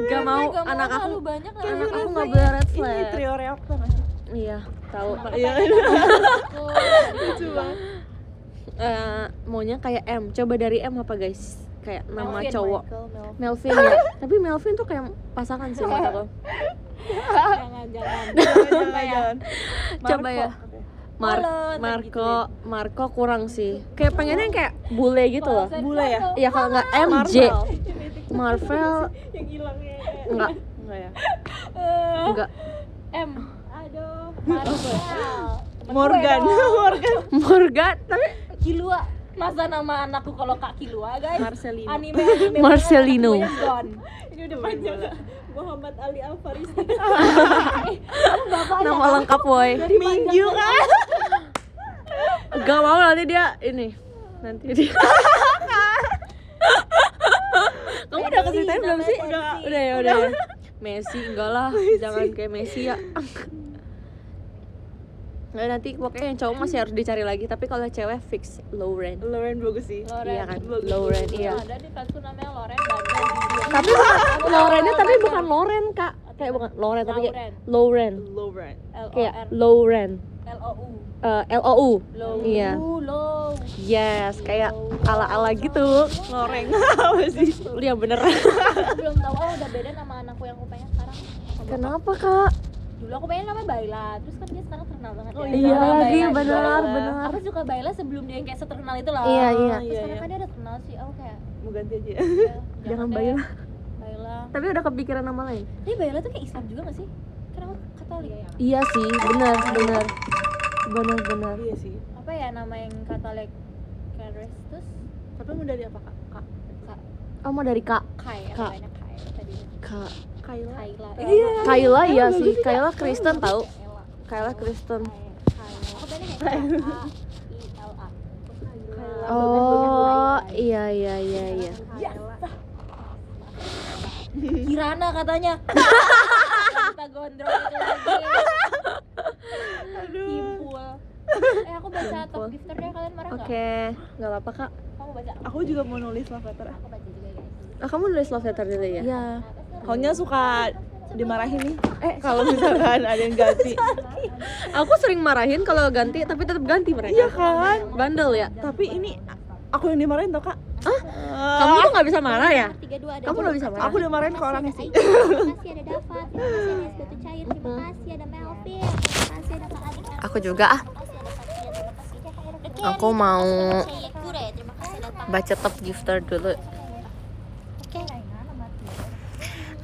B: gak mau anak aku
C: terlalu banyak lah.
B: anak aku nggak boleh red
A: Ini
B: flag
A: trio reok tuh.
B: iya tahu
A: Iya. Lucu banget.
B: Maunya kayak M coba dari M apa guys kayak nama
C: Melvin,
B: cowok
A: Michael,
B: Melvin ya tapi Melvin tuh kayak pasangan sih menurut aku
C: Jangan.
A: Jangan.
B: coba ya Marco kurang sih kayak pengennya yang kayak bule gitu loh
A: Bule ya?
B: ya kalau nggak MJ Marvel
A: Yang hilangnya.
B: enggak
A: Enggak ya?
B: enggak
C: M. Aduh. Marcel.
A: Morgan.
B: Morgan tapi
C: Kilua. Masa nama anakku kalau Kak Kilua guys?
A: Marcelino.
C: Anime
B: Marcelino.
C: banget, namanya Gon.
A: Ini udah panjang. Muhammad Ali Alfaris.
B: nama lengkap boy
A: Minggu kan?
B: gak mau nanti dia ini nanti dia kamu udah ceritain belum sih? Udah ya udah. Messi enggak lah, jangan kayak Messi ya. Nah, nanti pokoknya yang cowok masih harus dicari lagi, tapi kalau cewek fix Lauren.
A: Lauren bagus sih.
B: Iya kan?
A: Bagus.
B: Lauren iya.
C: Ada di fansku namanya Loren Bandel.
B: Tapi bukan Laurennya tapi bukan Lauren, Kak. Kayak bukan Lauren tapi kayak Lauren.
A: Lauren.
B: Kayak Lauren.
C: L-O-U.
B: L-O-U. Iya.
C: Low.
B: Yes, kayak ala-ala gitu.
A: Loreng. Apa sih?
B: Iya bener.
C: Aku belum tahu udah beda nama anakku yang aku pengen sekarang.
B: Kenapa, Kak?
C: Dulu aku pengen namanya Baila, terus kan dia sekarang terkenal banget ya.
B: Iya
C: Nama
B: lagi,
C: Baila
B: benar,
C: juga.
B: benar.
C: Aku suka Baila sebelum dia yang kayak seterkenal itu lah.
B: Iya, iya.
C: Terus
A: Iya,
C: sekarang
A: iya.
C: kan dia udah terkenal sih, aku kayak
A: Mau ganti aja ya.
C: ya,
B: Jangan
C: deh,
B: Baila.
C: Baila.
B: Tapi udah kepikiran nama lain?
C: Tapi Baila tuh kayak Islam juga gak sih? Kan aku Katolik.
B: Iya sih, benar.
A: Benar.
B: Benar.
A: Iya sih.
C: Apa ya? ya nama yang Katolik Kristus?
A: Tapi mau dari apa kak?
B: Oh, mau dari Kak.
C: Kai,
B: Kak.
C: namanya Kai tadi.
B: Kak.
A: Kaila.
C: Kaila.
B: Kayla iya sih. Kayla Kristen tahu. Kayla Kristen.
C: Aku tadi kayak Kaila.
B: Oh, iya.
C: Kirana katanya. Kita gondrong itu lagi. Simpul. Aku baca top gifter deh, kalian marah nggak?
B: Oke, nggak apa-apa Kak.
C: Kamu baca?
A: Aku juga mau nulis love letter.
C: Aku baca juga guys.
B: Kamu nulis love letter dulu ya?
A: Iya. Soalnya suka dimarahin nih. Kalau misalkan ada yang ganti.
B: Aku sering marahin kalau ganti, tapi tetap ganti mereka.
A: Iya kan?
B: Bandel ya.
A: Tapi ini aku yang dimarahin tau kak.
B: Kamu tuh nggak bisa marah ya?
C: 32 ada.
B: Kamu nggak bisa marah.
A: Aku dimarahin ke orangnya sih.
C: Terima kasih ada Dava, terima kasih ada Es Batu Cair, terima kasih ada Melvin, terima kasih ada Kak Adik.
B: Aku juga ah. Aku mau baca top gifter dulu.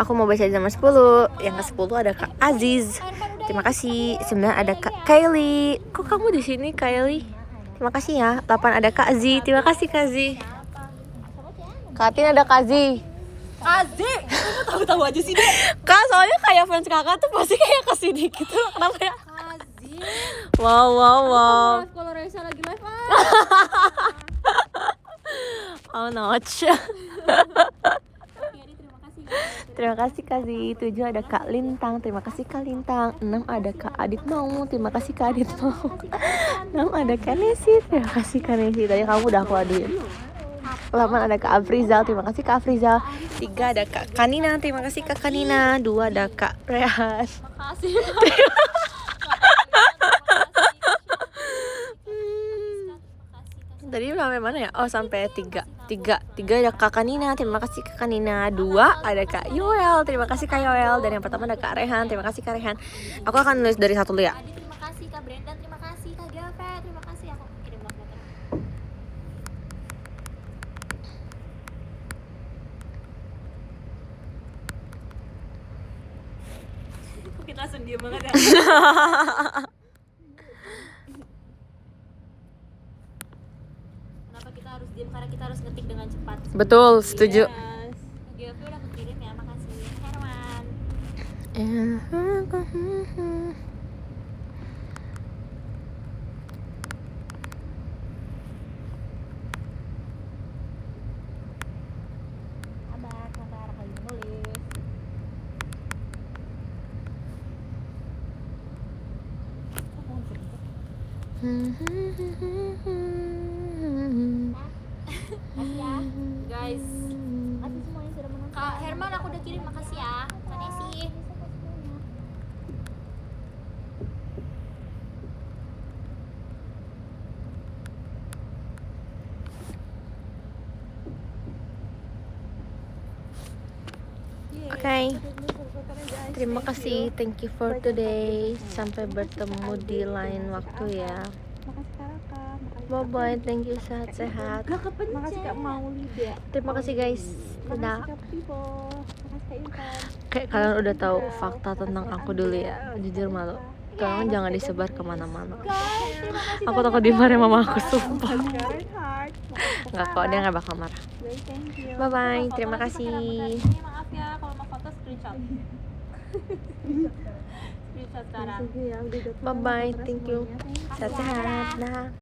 B: Aku mau baca nomor 10. Yang ke-10 ada Kak Aziz. Terima kasih. 9 ada Kak Kylie. Kok kamu di sini Kylie? Terima kasih ya. 8 ada Kak Zi. Terima kasih Kak Zi. Kak Tin ada Kak Zi.
A: Kazi, kamu tahu-tahu aja sih deh.
B: Kak, soalnya kayak fans kakak tuh pasti kayak kesini gitu. Kenapa ya?
C: Kazi.
B: Wow.
C: Kalau Raisa lagi live
B: Oh notch. Terima kasih Kak Zi. 7 ada Kak Lintang. Terima kasih Kak Lintang. 6 ada Kak Adit Mau. Terima kasih Kak Adit Mau. 6 ada Kak Nesi. Terima kasih Kak Nesi. Tadi kamu udah aku aduin. 8 ada Kak Afrizal. Terima kasih Kak Afrizal. 3 ada Kak Kanina. Terima kasih Kak Kanina. 2 ada Kak Rehan.
C: Makasih.
B: Tadi sampai mana ya? Oh sampai 3 ada Kak Kanina. Terima kasih Kak Kanina. 2 ada Kak Yoel. Terima kasih Kak Yoel. Dan yang pertama ada Kak Rehan. Terima kasih Kak Rehan. Aku akan nulis dari satu dulu ya.
C: Terima kasih Kak Brenda, terima kasih Kak Gavre, terima kasih aku kirim love letter.
A: Kita langsung diem banget ya.
C: Kenapa kita harus diam? Karena kita harus ngetik dengan cepat.
B: Betul, setuju.
C: Gavre udah kekirim ya, makasih. Herman. Kabar lagi nulis. Makasih ya guys. Makasih semuanya sudah menonton. Kak Herman aku udah kirim, makasih ya. Kak Nesi.
B: Oke. Terima kasih. Thank you for today. Sampai bertemu di lain waktu ya. Bye bye. Thank you, sehat-sehat.
A: Makasih Kak Maulid ya.
B: Terima kasih guys. Dadah.
A: Kak Pipo. Makasih Kak Intan.
B: Kayak kalian udah tahu fakta tentang aku dulu ya. Jujur malu. Tolong jangan disebar kemana-mana. Aku takut dimarahin mama aku, sumpah. Nggak kok, dia nggak bakal marah. Bye bye. Terima kasih.
C: Maaf ya kalau mau foto screenshot. Screenshot sekarang.
B: Bye bye. Thank you. Sehat-sehat. Dah.